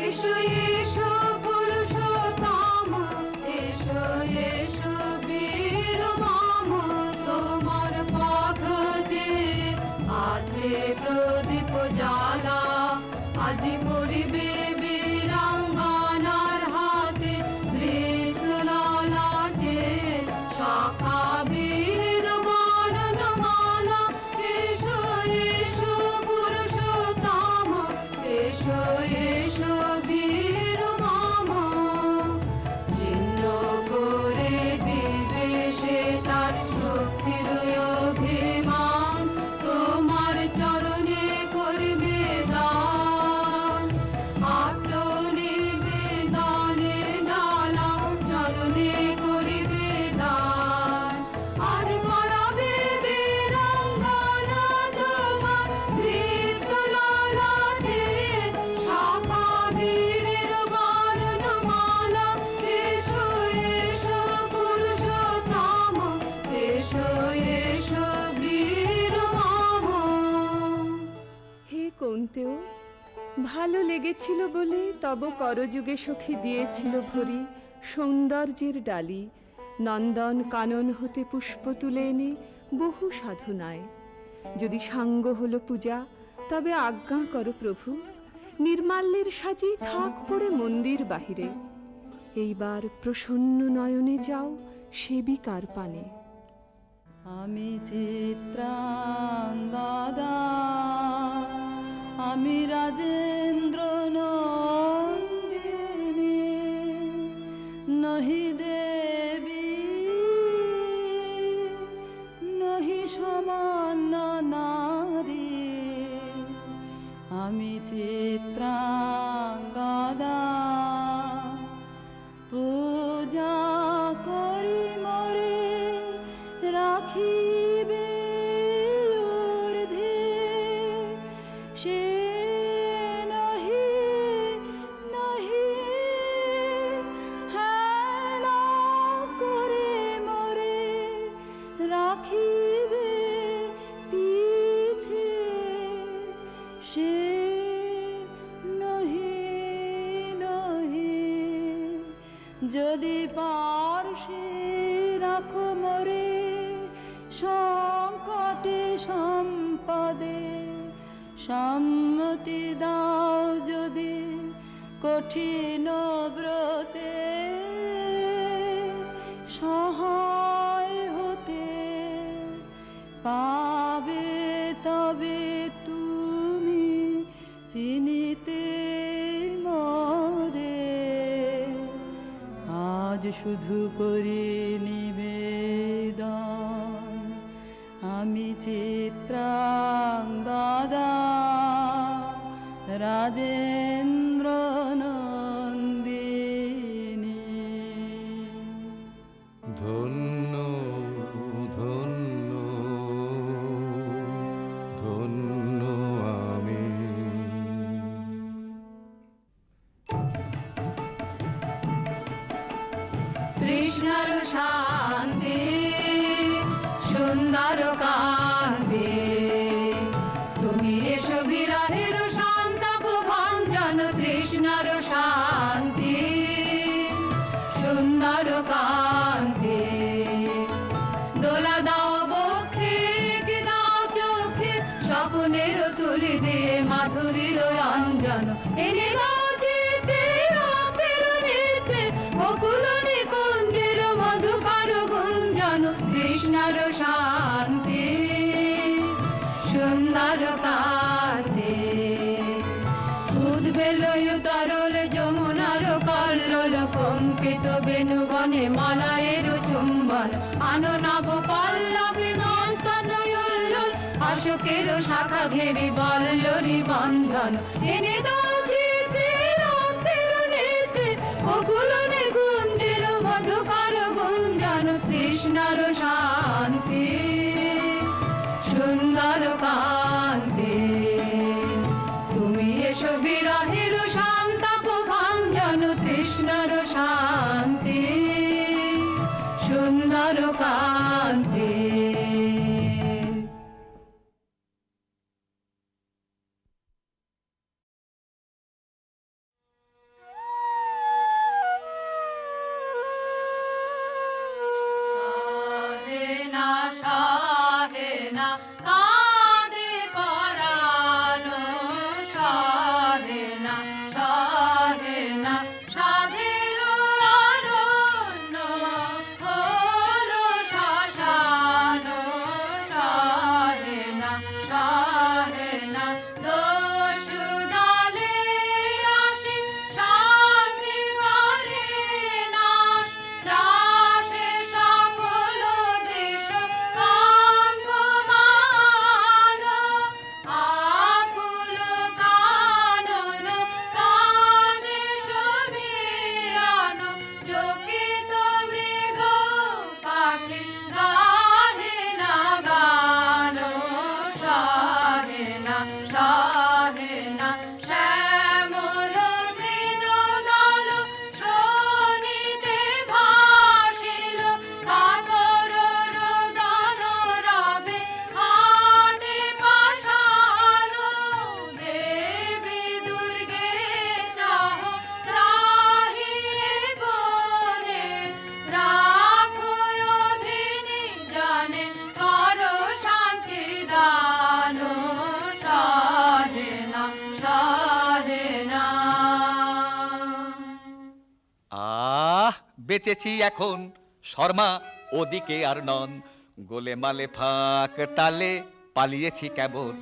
এসো এসো পুরুষোত্তম এসো এসো বীর মাম তোমার পথ যে আছে প্রদীপ জ্বালা আজি পরিবে বীরাঙ্গনার হাতে ধৃত ললাটে শাখা বীর বরণমালা এসো এসো পুরুষোত্তম ছিল বলে তব করযুগে সখী দিয়েছিল ভরি সৌন্দর্যের ডালি, নন্দন কানন হতে পুষ্প তুলে এনে বহু সাধনায়। যদি সাঙ্গ হলো পূজা, তবে আজ্ঞা করো প্রভু, নির্মাল্যের সাজি থাক পড়ে মন্দির বাহিরে। এইবার প্রসন্ন নয়নে যাও সেবিকার পানে। আমি চিত্রাঙ্গদা, আমি রাজেন্দ্র নন্দিনী, নহি দেবী নহি সমান্য নারী। আমি চিত্রাঙ্গদা, পূজা করি মরে রাখিবে ঊর্ধ্বে, সে নহি নহি হেলা করে মরে রাখিবে পিছে, সে নহি নহি। যদি পার্শ্বে রাখো মরে সংকটে সম্পদে, সম্মতি দাও যদি কঠিন ব্রতে, সহায় হতে পাবে তবে তুমি চিনিতে মরে। আজ শুধু করি নিবেদন, আমি চিত্রাঙ্গদা, রাজেন্দ্র নন্দিনী। ধন্য ধন্য ধন্য আমি। কৃষ্ণর শান্তি সুন্দর কান্তি, তুমি এসো বিরহের সন্তাপ ভঞ্জন। কৃষ্ণর শান্তি সুন্দর কান্তি, দোলা দাও বক্ষে কি দাও চোখে, স্বপ্নের তুলি দিয়ে মাধুরীর অঞ্জন। এনে দাও চিতে রাতের নিতে, বকুল নিকুঞ্জের মধুকর গুঞ্জন। কৃষ্ণর শান্তি সুন্দর কান্তি, উদ্বেলয় তরল যমুনার কল্লোল, কম্পিত বেণুবনে মলয়ের চুম্বন। আনো নব পল্লবী মন্থন উল্লোল, অশোকের শাখা ঘেরি বল্লরী বন্ধন। এনে দাও চিতে রাতের নিতে, বকুল নিকুঞ্জের মধুকর গুঞ্জন। কৃষ্ণর শান্তি সুন্দর কান্তি, তুমি এসো বিরহের সন্তাপ ভঞ্জন। কৃষ্ণর শান্তি সুন্দর কান্তি। রে বেঁচেছি এখন শর্মা ওদিকে আর নন, গোলে মালে ফাঁক তালে পালিয়েছি কেবল,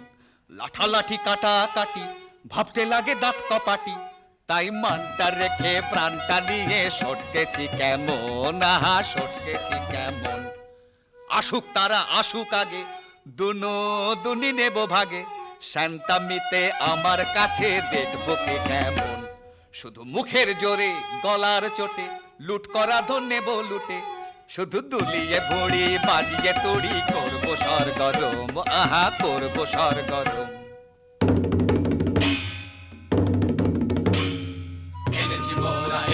লাঠালাঠি কাটা কাটি ভাবতে লাগে দাঁত কপাটি, তাই মানটা রেখে প্রাণটা নিয়ে সটকেছি কেমন, সটকেছি কেমন। আসুক তারা আসুক আগে, দুনি নেব ভাগে, শান্তামিতে আমার কাছে দেখবো কে কেমন। শুধু মুখের জোরে গলার চোটে লুট করা ধন নেব লুটে, শুধু দুলিয়ে ভড়ি বাজিয়ে তুড়ি করবো সরগরম, করবো সরগরম।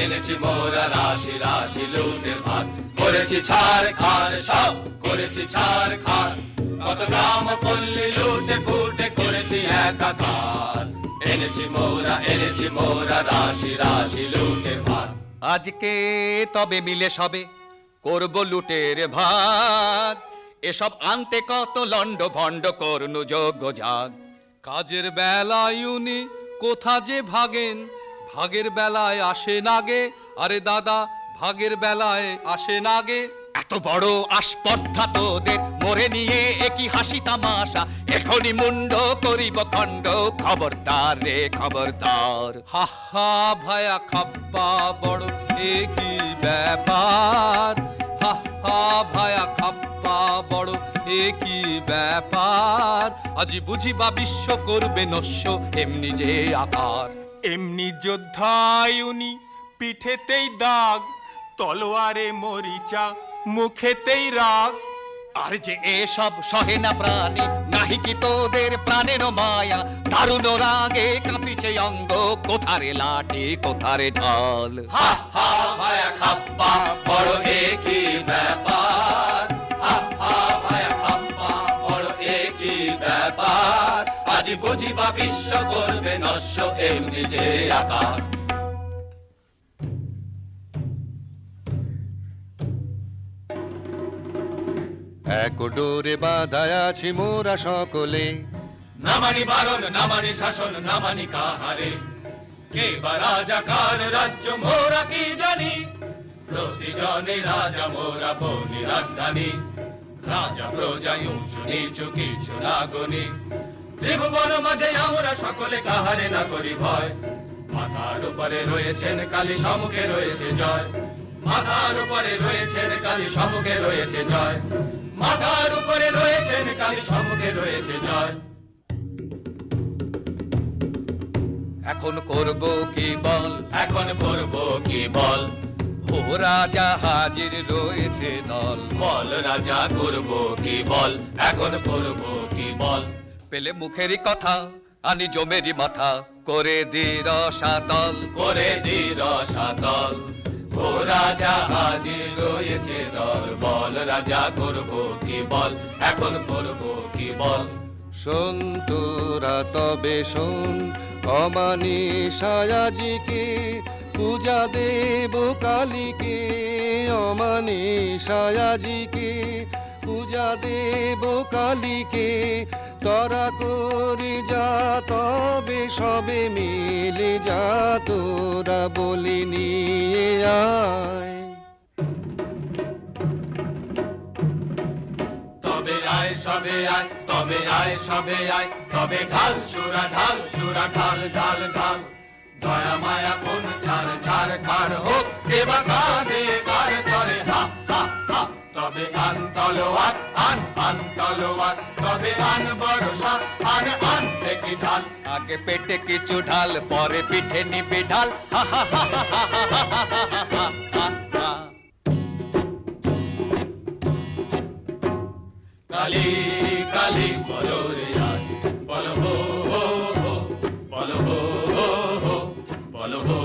এনেছি মোরা রাশি রাশি লুটের ভার, করেছি ছাড় খার সব করেছি ছাড় খার, কত গ্রাম পল্লী লুটে পুটে করেছি একাকার। এনেছি মোরা রাশি রাশি লুটের ভার, আজকে তবে মিলে সবে করব লুটের ভাগ, এসব আনতে কত লন্ড ভণ্ড করনু যোগ্য জাগ। কাজের বেলায় উনি কোথা যে ভাগেন, ভাগের বেলায় আসে নাগে, আরে দাদা ভাগের বেলায় আসে নাগে। এত বড় আস্পর্ধা তোদের মরে নিয়ে একই হাসি তামাশা, এখনই মুন্ড করিব খণ্ড, খবরদার রে খবরদার। হা হা ভায়া খাপ্পা বড় একই ব্যাপার, হা হা ভায়া খাপ্পা বড় একই ব্যাপার, আজি বুঝিবা বিশ্ব করবে নস্য এমনি যে আকার। এমনি যোদ্ধায় উনি পিঠেতেই দাগ, তলোয়ারে মরিচা মুখেতেই রাগ। আর যে এসব সহে না প্রাণী, নাহি কি তোদের প্রাণের মায়া, দারুণ রাগে কাঁপিছে অঙ্গ, কোথারে লাঠি কোথারে ঢাল। হা হা ভায়া খাপ্পা বড় একই ব্যাপার, হা হা ভায়া খাপ্পা বড় একই ব্যাপার, আজি বুঝিবা বিশ্ব করবে নস্য এমনি যে আকার। এক ডোরে বাঁধায় আছি মোরা সকলে, না মানি বারণ না মানি শাসন না মানি কাহারে, কে বা রাজা কার রাজ্য মোরা কি জানি, প্রতিজনে রাজা মোরা বনি রাজধানী, রাজা প্রজা উঁচু নিচু কিছু না গনি, ত্রিভুবন মাঝে আমরা সকলে কাহারে না করি ভয়, মাথার উপরে রয়েছেন কালী সম্মুখে রয়েছে জয়, মাথার উপরে রয়েছেন কালী সম্মুখে রয়েছে জয়, মাথার উপরে রয়েছেন কালী সম্মুখে রয়েছে জয়। এখন করব কি বল, এখন করব কি বল, ও রাজা হাজির রয়েছে দল, বল রাজা করব কি বল, এখন করব কি বল। পেলে মুখেরই কথা আনি জমেরই মাথা, করে দি রসাতল, করে দি রসাতল, ও রাজা হাজির রয়েছে দল, বল রাজা করব কি বল, এখন করব কি বল। শোন তোরা তবে শোন, অমানিসায় আজিকে পূজা দেব কালীকে, অমানিসায় আজিকে পূজা দেব কালীকে, তোরা করে যা তবে সবে মিলে যা, তোরা বলে নিয়ে আয়। তবে আয় সবে আয়, তবে আয় সবে আয়, তবে ঢাল সুরা ঢাল সুরা ঢাল ঢাল ঢাল, দয়া মায়া কোন ছাড় ছাড় খার হোক, দেবা কাঁধে কার করে হা হা হা। তবে আন তলোয়ার আন তলোয়ার, তবে আন বড়সা আন দেখি ঢাল, আগে পেটে কিছু ঢাল পরে পিঠে নিবি ঢাল, হা হা হা হা হা হা হা হা হা। কালী কালী বলো রে আজ, বলো হো হো হো, বলো হো হো হো, বলো হো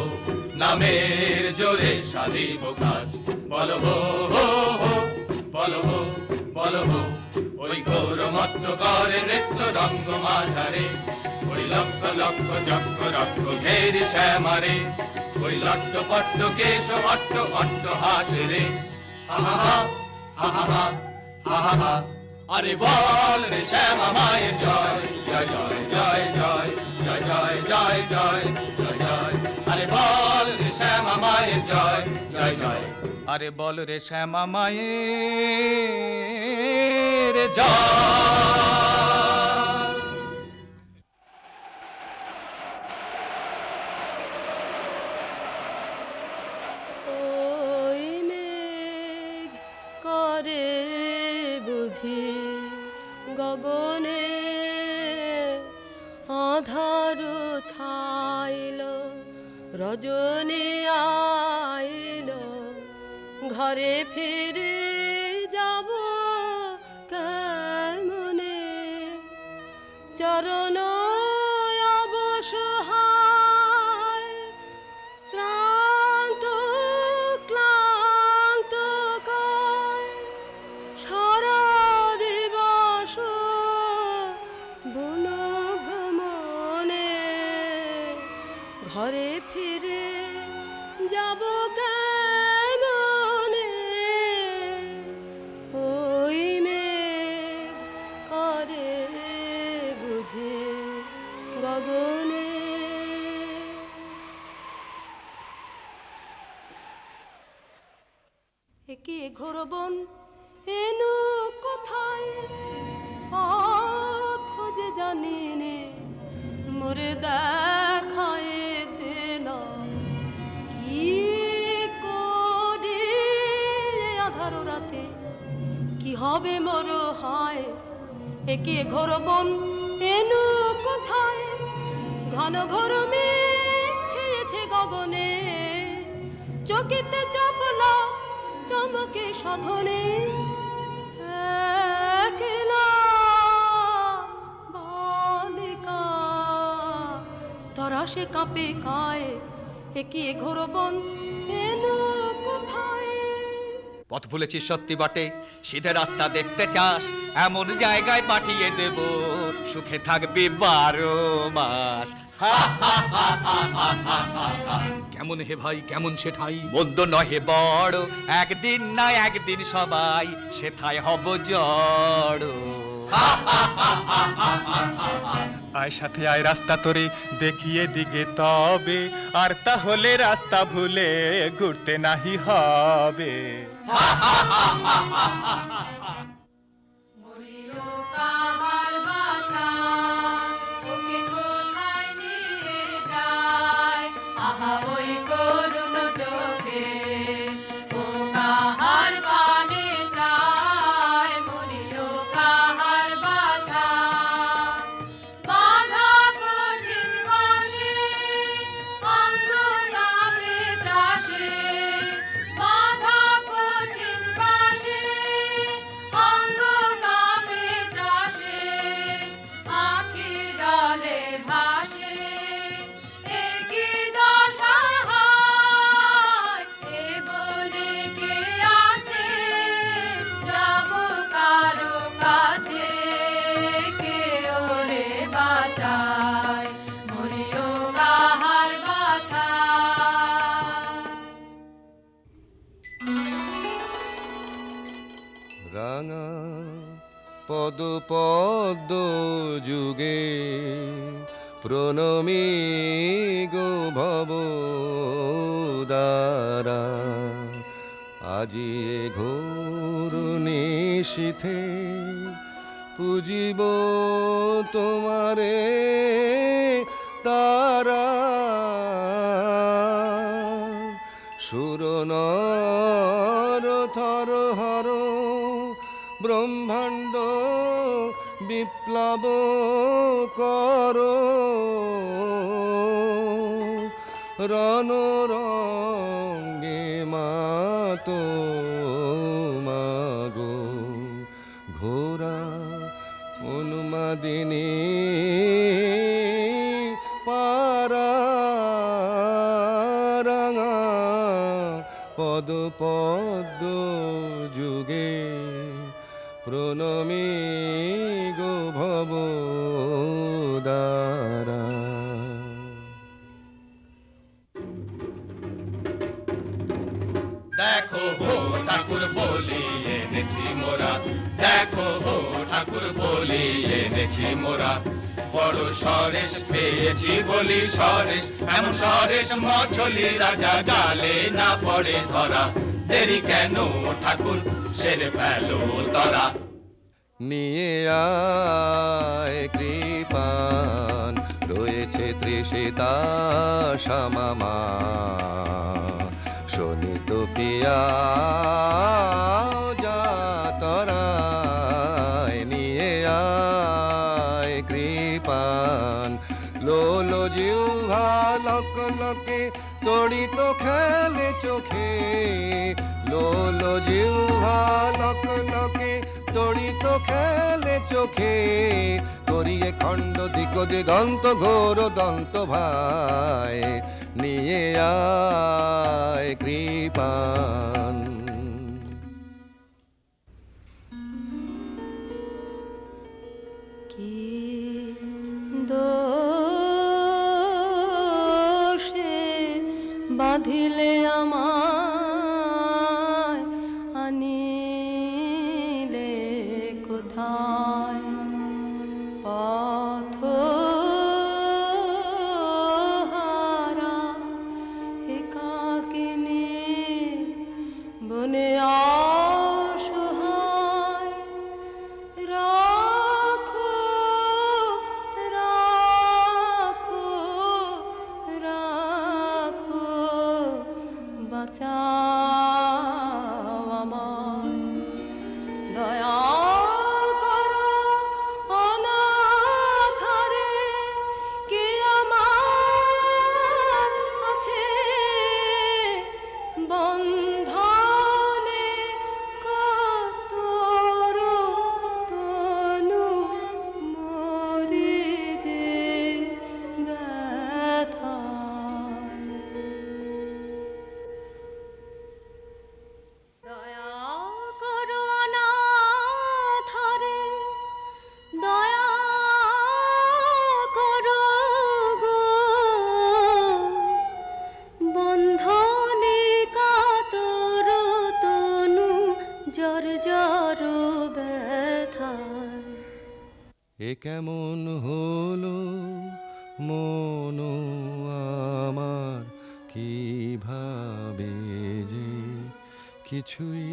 নামের জোরে সাধিব কাজ, বলো হো হো হো, বলো হো বলো হো। ওই ঘোর মত্ত করে নৃত্য রঙ্গ মাঝারে, ওই লক্ষ লক্ষ চক্র রক্ষ ঘেরি শ্যামারে, ওই লট্ট পট্ট কেশ অট্ট অট্ট হাসে রে, হা হা হা হা হা হা হা হা। আরে বল রে শ্যামা মায়ের জয়, জয় জয় জয় জয় জয় জয় জয় জয় জয় জয়। আরে বল রে শ্যামা মায়ের মায়ের জয় জয় জয়। আরে বল রে শ্যামা মায়ের জয়। ওই মেঘ করে বুঝি গগনে আধার ছাইল রজনী আইল ঘরে ফিরে যাব কেমনে চরণ অবসহায় শ্রান্ত ক্লান্ত কায় সারা দিবস বন ভ্রমণে ঘরে ফিরে যাব কেমনে ওই মেঘ করে বুঝে গগনে। একে ঘোর বন এনু কোথায় পথ যে জানি নে মোরে দেখায় দেনা কি করে আধার রাতে কি হবে মোর হায়। একে ঘোর বন এনু কোথায় ঘন ঘোর মেঘ ছেয়েছে গগনে চকিতে চপলা চমকে সাধনে একলা বালিকা তরাসে কাঁপে কায় একে ঘোর বন এনু কোথায়। পথ ভুলেছিস সত্যি বটে, সিধে রাস্তা দেখতে চাস, এমন জায়গায় পাঠিয়ে দেব সুখে থাকবি 12 মাস। কেমন হে ভাই কেমন সে ঠাই, মন্দ নহে বড়, একদিন না একদিন সবাই সেথায় হব জড়। আয় সাথে আয় রাস্তা তোরে দেখিয়ে দিগে তবে, আর তাহলে রাস্তা ভুলে ঘুরতে নাহি হবে। মরিও কাহার বাছা ওকে কোথায় নিয়ে যায় আহা ওই করুণ চোখে ও কাহার বানে যায় মরিও কাহার বাছা বাধা কঠিন বাসে অঙ্গ কামড়ে ত্রাসে বাধা কঠিন বাসে অঙ্গ কামড়ে ত্রাসে আঁখি জলে ভাসে একই দশা হয় এ বলে কে আছে যাব কারো কাছে কে ওরে বাঁচায় মরিও কাহার বাছা। রাঙা পদ পদ্ম যুগে প্রণমী গো ভব দ্বারা আজি এ ঘোর নিশীথে পুজিব তোমারে তারা সুরনর থর হর ব্রহ্মাণ্ড বিপ্লব কর রণরঙ্গে মাতো মাগো ঘোরা উন্মাদিনী পারা রাঙা পদ পদ্ম যুগে প্রণমী গো ভব দ্বারা। দেখো হো ঠাকুর বলি এনেছি মোরা, দেখো হো ঠাকুর বলি এনেছি মোরা বড় সরেশ পেয়েছি বলি সরেশ এমন সরেশ মছলি রাজা জালে না পড়ে ধরা দেরি কেন ঠাকুর সেরে ফেলো তরা নিয়ে আয় কৃপান রয়েছে তৃষিতা শ্যামামা শোনিত পিয়া যাতরায় নিয়ে আয় কৃপান লোলো জিহ্বা লক লকে তড়িত খেলে চোখে লোলো জিহ্বা লক লকে তড়িত খেলে চোখে করিয়ে খণ্ড দিক দিগন্ত ঘোর দন্ত ভাই নিয়ে আয় কৃপান কি দোষে বাঁধিলে আমায় আনিলে কোথায় পথ হারা একাকিনী বনে অসহায় রাখো রাখো রাখো বাঁচাও আমায় দয়া করো অনাথরে কে আমার আছে বন্ধনে কতর তনু মরি দে ব্যথায় দয়া করো অনাথরে দয়া করো গো বন্ধনে কাতর তনু জর জর ব্যথায় এ কেমন হলো মন আমার কিভাবে যে কিছুই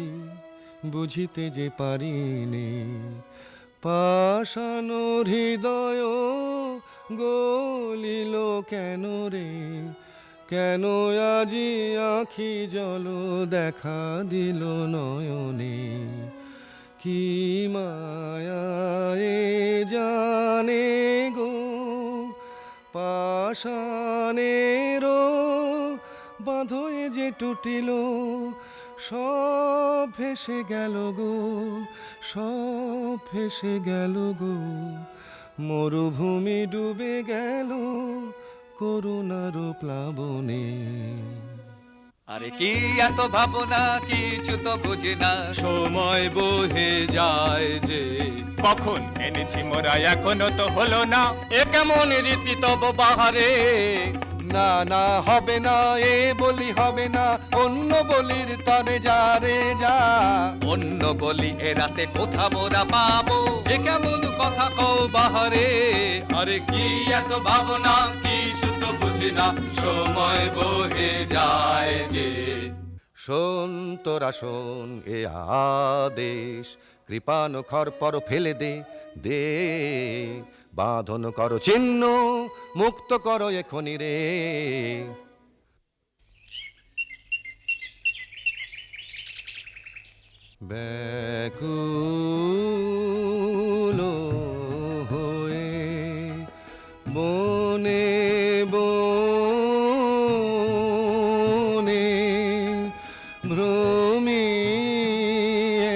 বুঝিতে যে পারিনি পাষাণ হৃদয় গলিল কেন রে কেন আজি আখি জল দেখা দিল নয়নে কি মায়ায়ে জানে গো পাষাণের বাঁধয়ে যে টুটিল সব ভেসে গেল গো সব ভেসে গেল গো মরুভূমি ডুবে গেল করুণার প্লাবনে আরে কি এত ভাবনা কিছু তো বুঝি না সময় বহে যায় যে কখন এনেছি মোরা এখনো তো হলো না এ কেমন রীতি তব বাহারে না না হবে না এ বলি হবে না অন্য বলির তরে যা রে যা অন্য বলি এ রাতে কোথা মোরা পাবো এ কেমন কথা কও বাহারে আরে কি এত ভাবনা কিছু তো বুঝি না সময় বহে যায় যে শোন তোরা শোন এ আদেশ কৃপান খর পর ফেলে দে দে বাঁধন করো চিহ্ন মুক্ত করো এখনি রে ব্যাকুল হয়ে বনে বনে ভ্রমি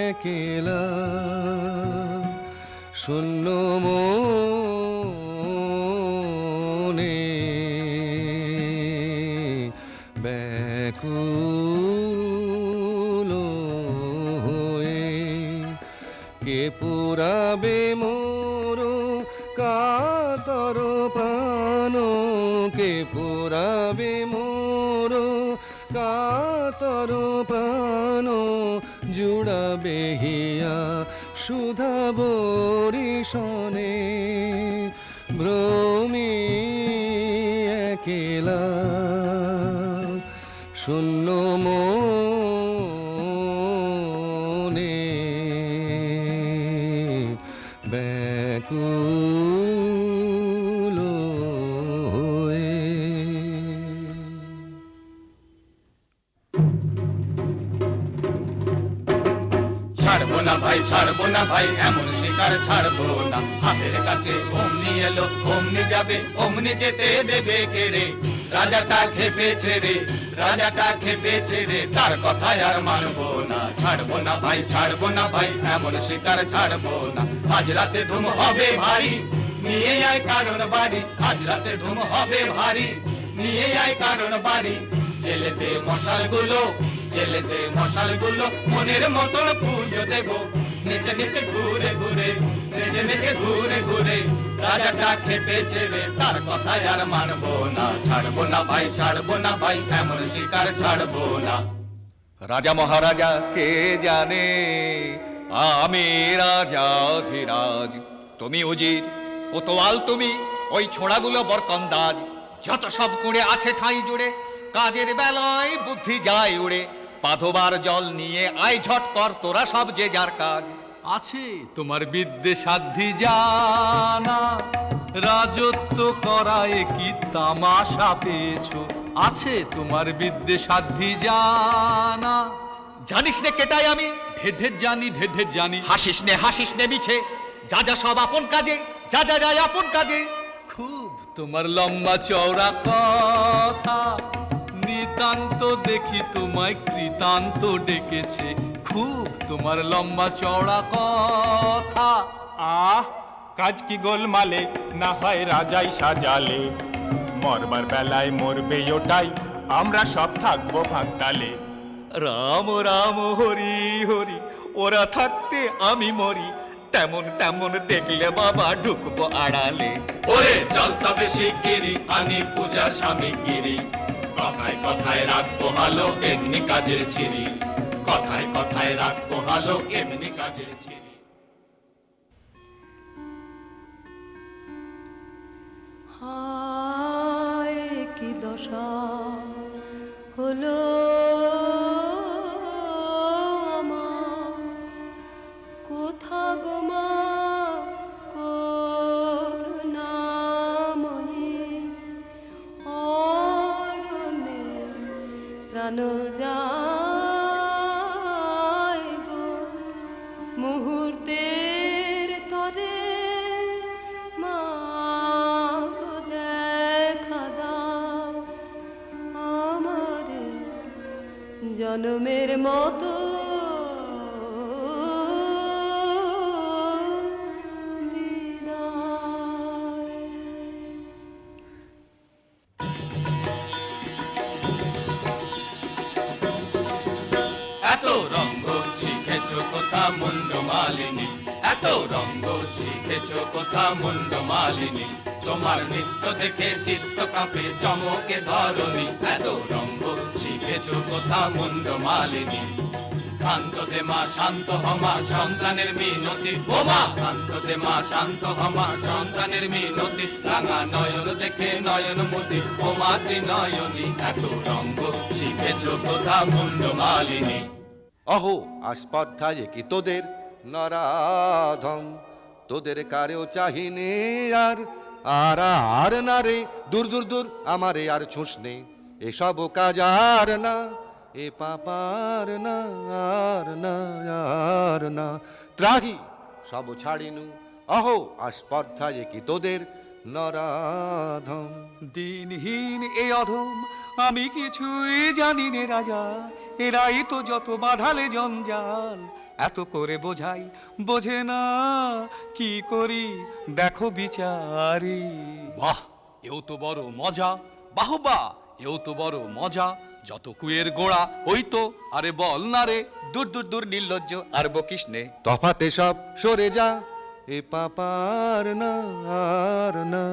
একেলা শূন্য মনে ব্যাকুল হয়ে কে পুরাবে মোর কাতর প্রাণ কে পুরাবে মোর কাতর প্রাণ জুড়াবে হিয়া সুধা বরিশনে ভ্রমি একেলা শূন্য মনে ব্যাকুল হয়ে। ছাড়বো না ভাই, ছাড়বো না ভাই, এমন শিকার ছাড়বো না। হাতের কাছে অমনি এলো, অমনি যাবে, অমনি যেতে দেবে কে রে? রাজাটা খেপেছে রে, রাজাটা খেপেছে রে, তার কথায় আর মানবো না। ছাড়বো না ভাই, ছাড়বো না ভাই, এমন শিকার ছাড়বো না। আজ রাতে ধুম হবে ভারী, নিয়ে আয় কারণ বাড়ি। আজ রাতে ধুম হবে ভারী, নিয়ে আয় কারণ বাড়ি। জেলে দে মশাল গুলো, জেলে দে মশাল গুলো, মনের মতন পুজো দেব। নেচে নেচে ঘুরে ঘুরে, নেচে নেচে ঘুরে ঘুরে, রাজাটা খেপেছে রে, তার কথায় আর মানবো না। ছাড়বো না ভাই, ছাড়বো না ভাই, এমন শিকার ছাড়বো না। রাজা মহারাজা কে জানে, আমি রাজা ধীরাজ, তুমি উজির কোতোয়াল, তুমি ওই ছোড়াগুলো বরকন্দাজ। যত সব করে আছে ঠাঁই জুড়ে, কাজের বেলায় বুদ্ধি যায় উড়ে। পাধবার জল নিয়ে আয় ঝট কর তোরা সব যে যার কাজ। আছে তোমার বিদ্যে সাধ্যি জানা, রাজত্ব করায় কি তামাশা পেয়েছো? আছে তোমার বিদ্যে সাধ্যি জানা। জানিস নে কেটাই আমি, ঢের ঢের জানি, ঢের ঢের জানি। হাসিস নে মিছে, যা যা সব আপন কাজে, যা যা যায় আপন কাজে। খুব তোমার লম্বা চওড়া কথা, নিতান্ত দেখি তোমায় কৃতান্ত ডেকেছে। খুব তোমার লম্বা চওড়া কথা। আহ, কাজ কি গোলমালে, না হয় রাজাই সাজালে। মরবার বেলায় মরবে ওটাই, আমরা সব থাকবো ভাগতালে। রাম রাম হরি হরি, ওরা থাকতে আমি মরি। তেমন তেমন দেখলে বাবা ঢুকবো আড়ালে। ওরে চল তবে শিগগিরি, আনি পূজার সামগ্রী। কথায় কথায় রাত পোহালো, এমনি কাজের ছিরি। কথায় কথায় রাত পোহালো, এমনি কাজের ছিরি। হায় কি দশা হলো আমার, কোথা গো মা করুণাময়ী, অরণ্যে প্রাণ যায় গো মুহূর্তের তরে। মা গো দেখা দাও আমারে জনমের মতো বিদায়। এত রঙ্গ শিখেছো কোথা মুন্ড মালিনী, এত রঙ্গ শিখেছো কোথা মুন্ড মালিনী। তোমার নৃত্য দেখে চিত্ত কাঁপে চমকে ধরণী। এত রঙ্গ শিখেছো কোথা মুন্ড মালিনী। শান্ত দে মা, শান্ত হমা, সন্তানের মিনতি। ও মা শান্ত দে মা, শান্ত হমা, সন্তানের মিনতি। রাঙা নয়ন দেখে নয়ন মতি, ও মা ত্রিনয়নী। এত রঙ্গ শিখেছো কোথা মুন্ড মালিনী। অহো আস্পর্ধায় কি তোদের নরাধম, তোদের কারেও চাহিনে আর আর আর না রে। দূর দূর দূর আমারে আর ছুঁসনে, এসব কাজ আর না, এ পাপার না আর না আর না। ত্রাহি সব ছাড়িনু, অহো আস্পর্ধায় কি তোদের নরাধম। দিনহীন এ অধম আমি কিছুই জানি নে রাজা, এরাই তো যত বাঁধালে জঞ্জাল। এত করে বোঝাই বোঝে না, কি করি দেখো বিচারি। বাহ, এও তো বড় মজা, বাহবা, এও তো বড় মজা। যত কুয়ের গোড়া ওই তো, আরে বল না রে। দূর দূর দূর নির্লজ্জ আর বকিস নে। তফাতে সব সরে যা, এ পাপার না আর না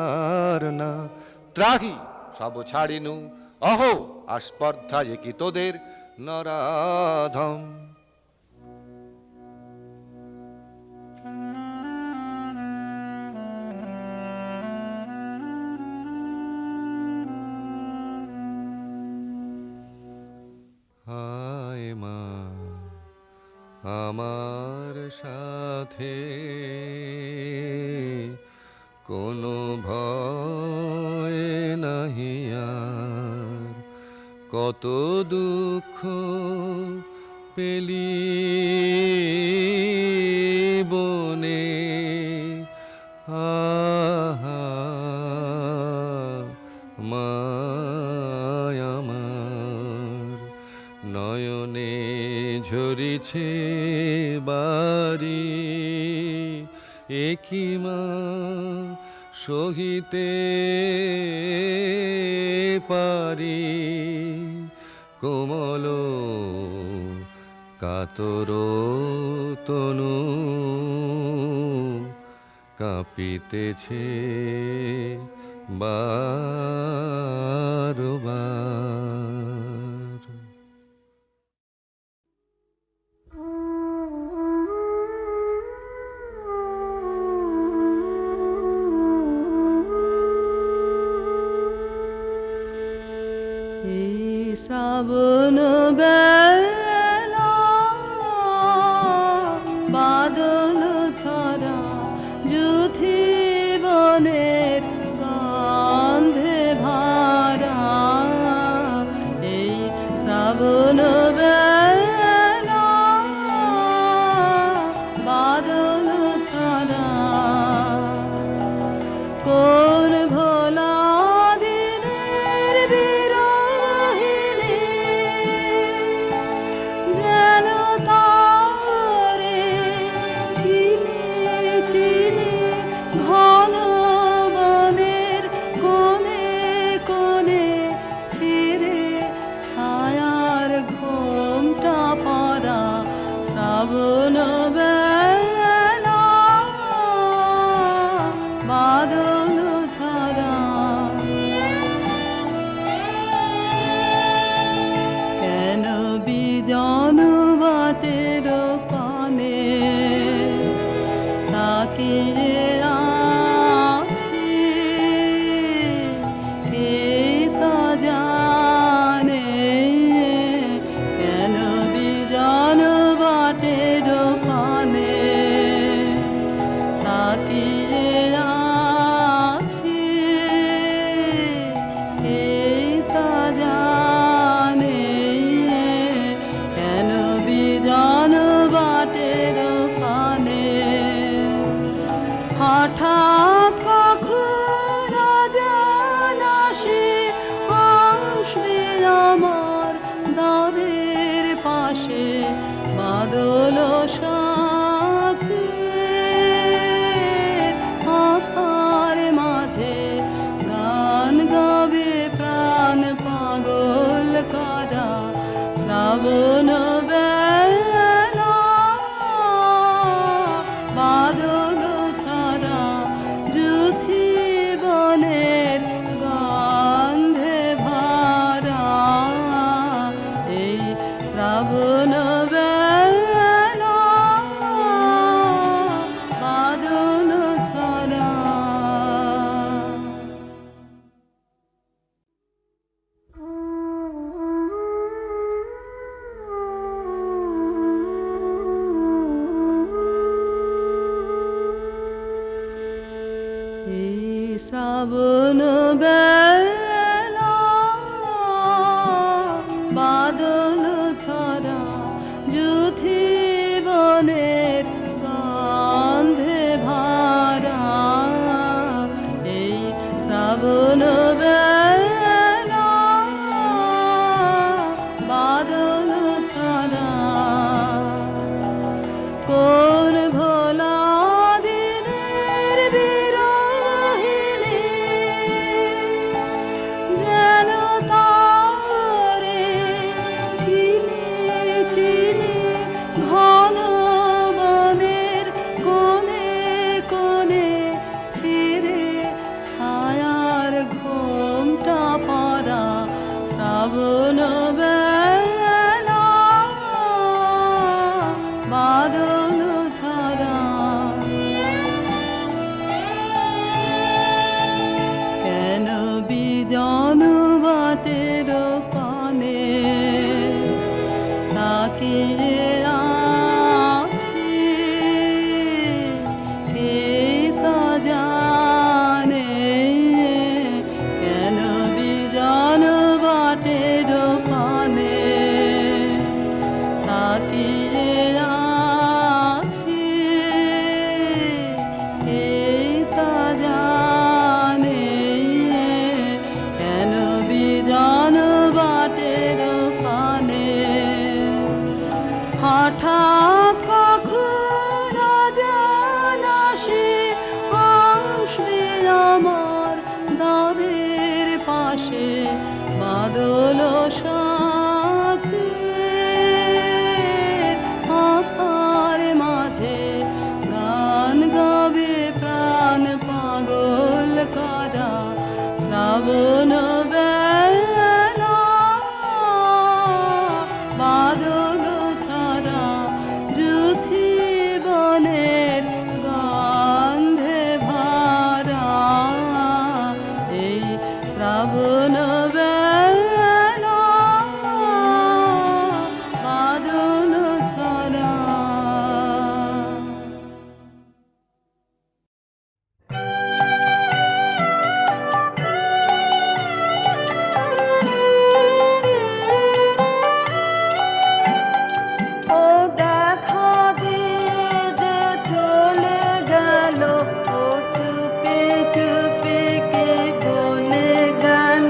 আর না। ত্রাহি সব ছাড়িনু, অহো আস্পর্ধায় কি তোদের নরাধম। মা আমার সাথে কোনো ভয় নাহি আর, কত দুঃখ পেলি বনে আহা মায় আমার, নয়নে ঝরিছে বাড়ি একই মা সহিতে পারি, কোমল কাতর তনু কাঁপিতেছে বারবার। এই শ্রাবণ বেলা বাদল ছড়া যুথি বনের গন্ধে ভরা, এই শ্রাবণ বেলা বাদল ছড়া কোন ভোলা দিনের বিরহিণী যেন তারে চিনি চিনি ঘন বনের কোণে কোণে ফিরে ছায়ার ঘোমটা পরা, শ্রাবণ বেলা বাদল ছড়া কেন বিজন বাটের পানে তাকিয়ে আছি, কে তা জানে কেন বিজন বাটের পানে তাকিয়ে আছি, কে তা জানে কেন বিজন বাটের পানে হঠাৎ কখন জানাসে আসবে আমার দ্বারের পাশে বাদল সাথে আধার মাঝে গান গাবে প্রাণ পাগল করা, শ্রাবণ বেলা বাদল ছড়া যুথি বনের গন্ধে ভরা, এই শ্রাবণ বেলা বাদল ছড়া। এই শ্রাবণ বেলা বাদল ছড়া যুথি বনের গন্ধে ভরা, এই শ্রাবণ বেলা বাদল ছড়া কোন ভোলা দিনের বিরহিণী তাকিয়ে আছি কে তা জানে কেন বিজন বাটের পানে তাকিয়ে আছি কে তা জানে কেন বিজন বাটের পানে হঠাৎ কখন জানা সে আসবে আমার দ্বারের পাশে বাদল সাথে আধার মাঝে গান গাবে প্রাণ পাগল করা শ্রাবণ বেলা বাদল ছাড়া যুথি বনের গন্ধে ভরা এই শ্রাবণ বেলা বাদল ছাড়া ও দেখা দিয়ে যে চলে গেল ও চুপে চুপে কে বলে গেল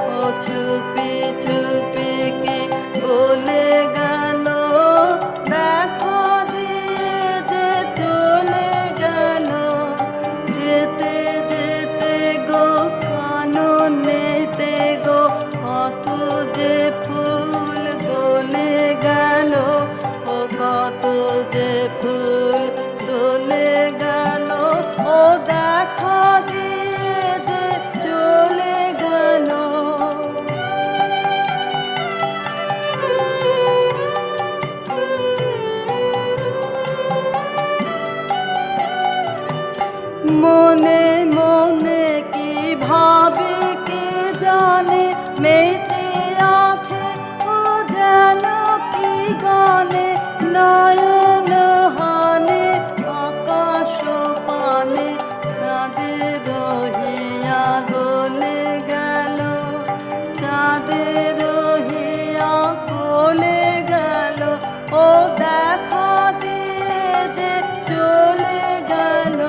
ও চুপে চুপে কে বলে গেল দেখা দিয়ে যে চলে গেল যেতে যেতে গো কাননেতে গো কত যে ফুল দোলে গেল ও কত যে ফুল দোলে গেল ও দেখা দিয়ে যে চলে গেল মনে মনে কি ভাবে কে জানে মেতে আছে ও যেন কি গানে নয়ন হানে আকাশ পানে চাঁদের রহিয়া গলে গেল চাঁদের রহিয়া গলে গেল ও দেখা দিয়ে যে চলে গেল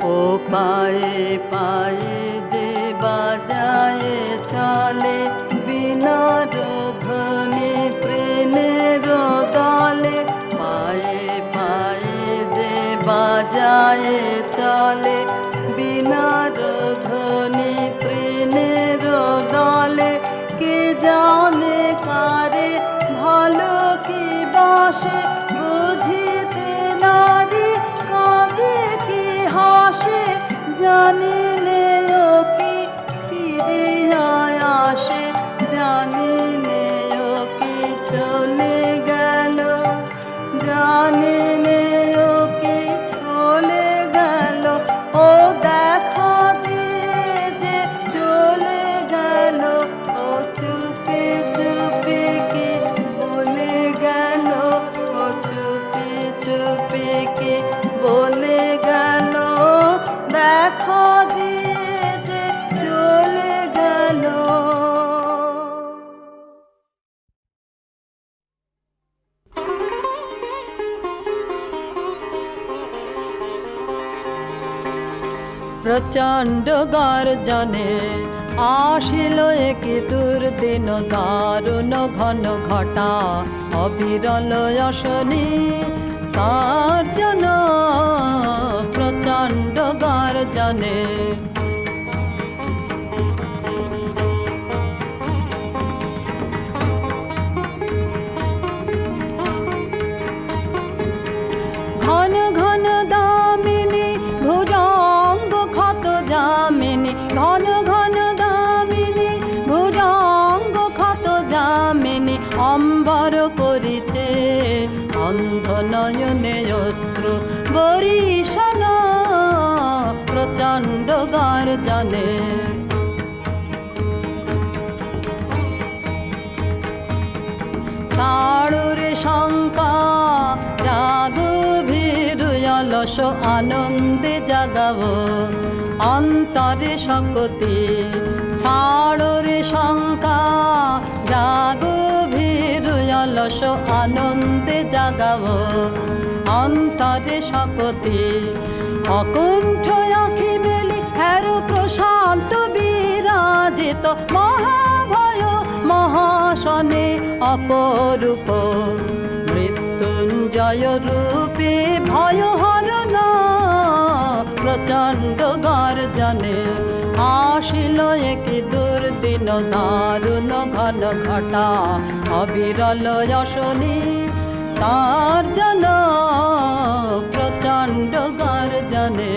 ও পায়ে পায়ে যে বাজায় চলে বিনার ধ্বনি ট্রেনের দলে পায়ে পায়ে যে বাজায় চলে বিনার ধ্বনি ট্রেনের দলে কে জানে কারে ভালো কি বাসে বুঝিতে নারী কাঁদে কি হাসে জানি নে ও কি ফিরিয়া আসে জানি নে ও কি চলে গেল জানি নে ও কি চলে গেল ও দেখা দিয়ে যে চলে গেল ও চুপে চুপে কে বলে গেল ও চুপে চুপে কে বলে গেল দেখা দিয়ে যে চলে গেল প্রচণ্ড গর্জনে আসিল একে দুর্দিন দারুণ ঘন ঘটা অবিরল অশনি তার জন প্রচণ্ড গর্জনে ঘন ঘন দামিনী ভুজঙ্গ ক্ষত যামিনী ঘন ঘন দামিনী ভুজঙ্গ ক্ষত যামিনী অম্বর করিছে অন্ধ নয়নে অশ্রু বরিশান গর্জনে। ছাড়ুরে শঙ্কা জাদু ভীরু অলস আনন্দে জাগাবো অন্তরে শক্তি। ছাড়ুরে শঙ্কা জাদু ভীরু অলস আনন্দে জাগাবো অন্তরে শক্তি। অকুণ্ঠ আখি মেলি হেরু প্রশান্ত বিরাজিত মহাভয় মহাশনে অপরূপ মৃত্যুঞ্জয় রূপে ভয় হরণ প্রচণ্ড গর্জনে। আসিল একই দুর্দিন দারুণ ঘন ঘটা অবিরল যশনী তার জন প্রচণ্ড গর্জনে।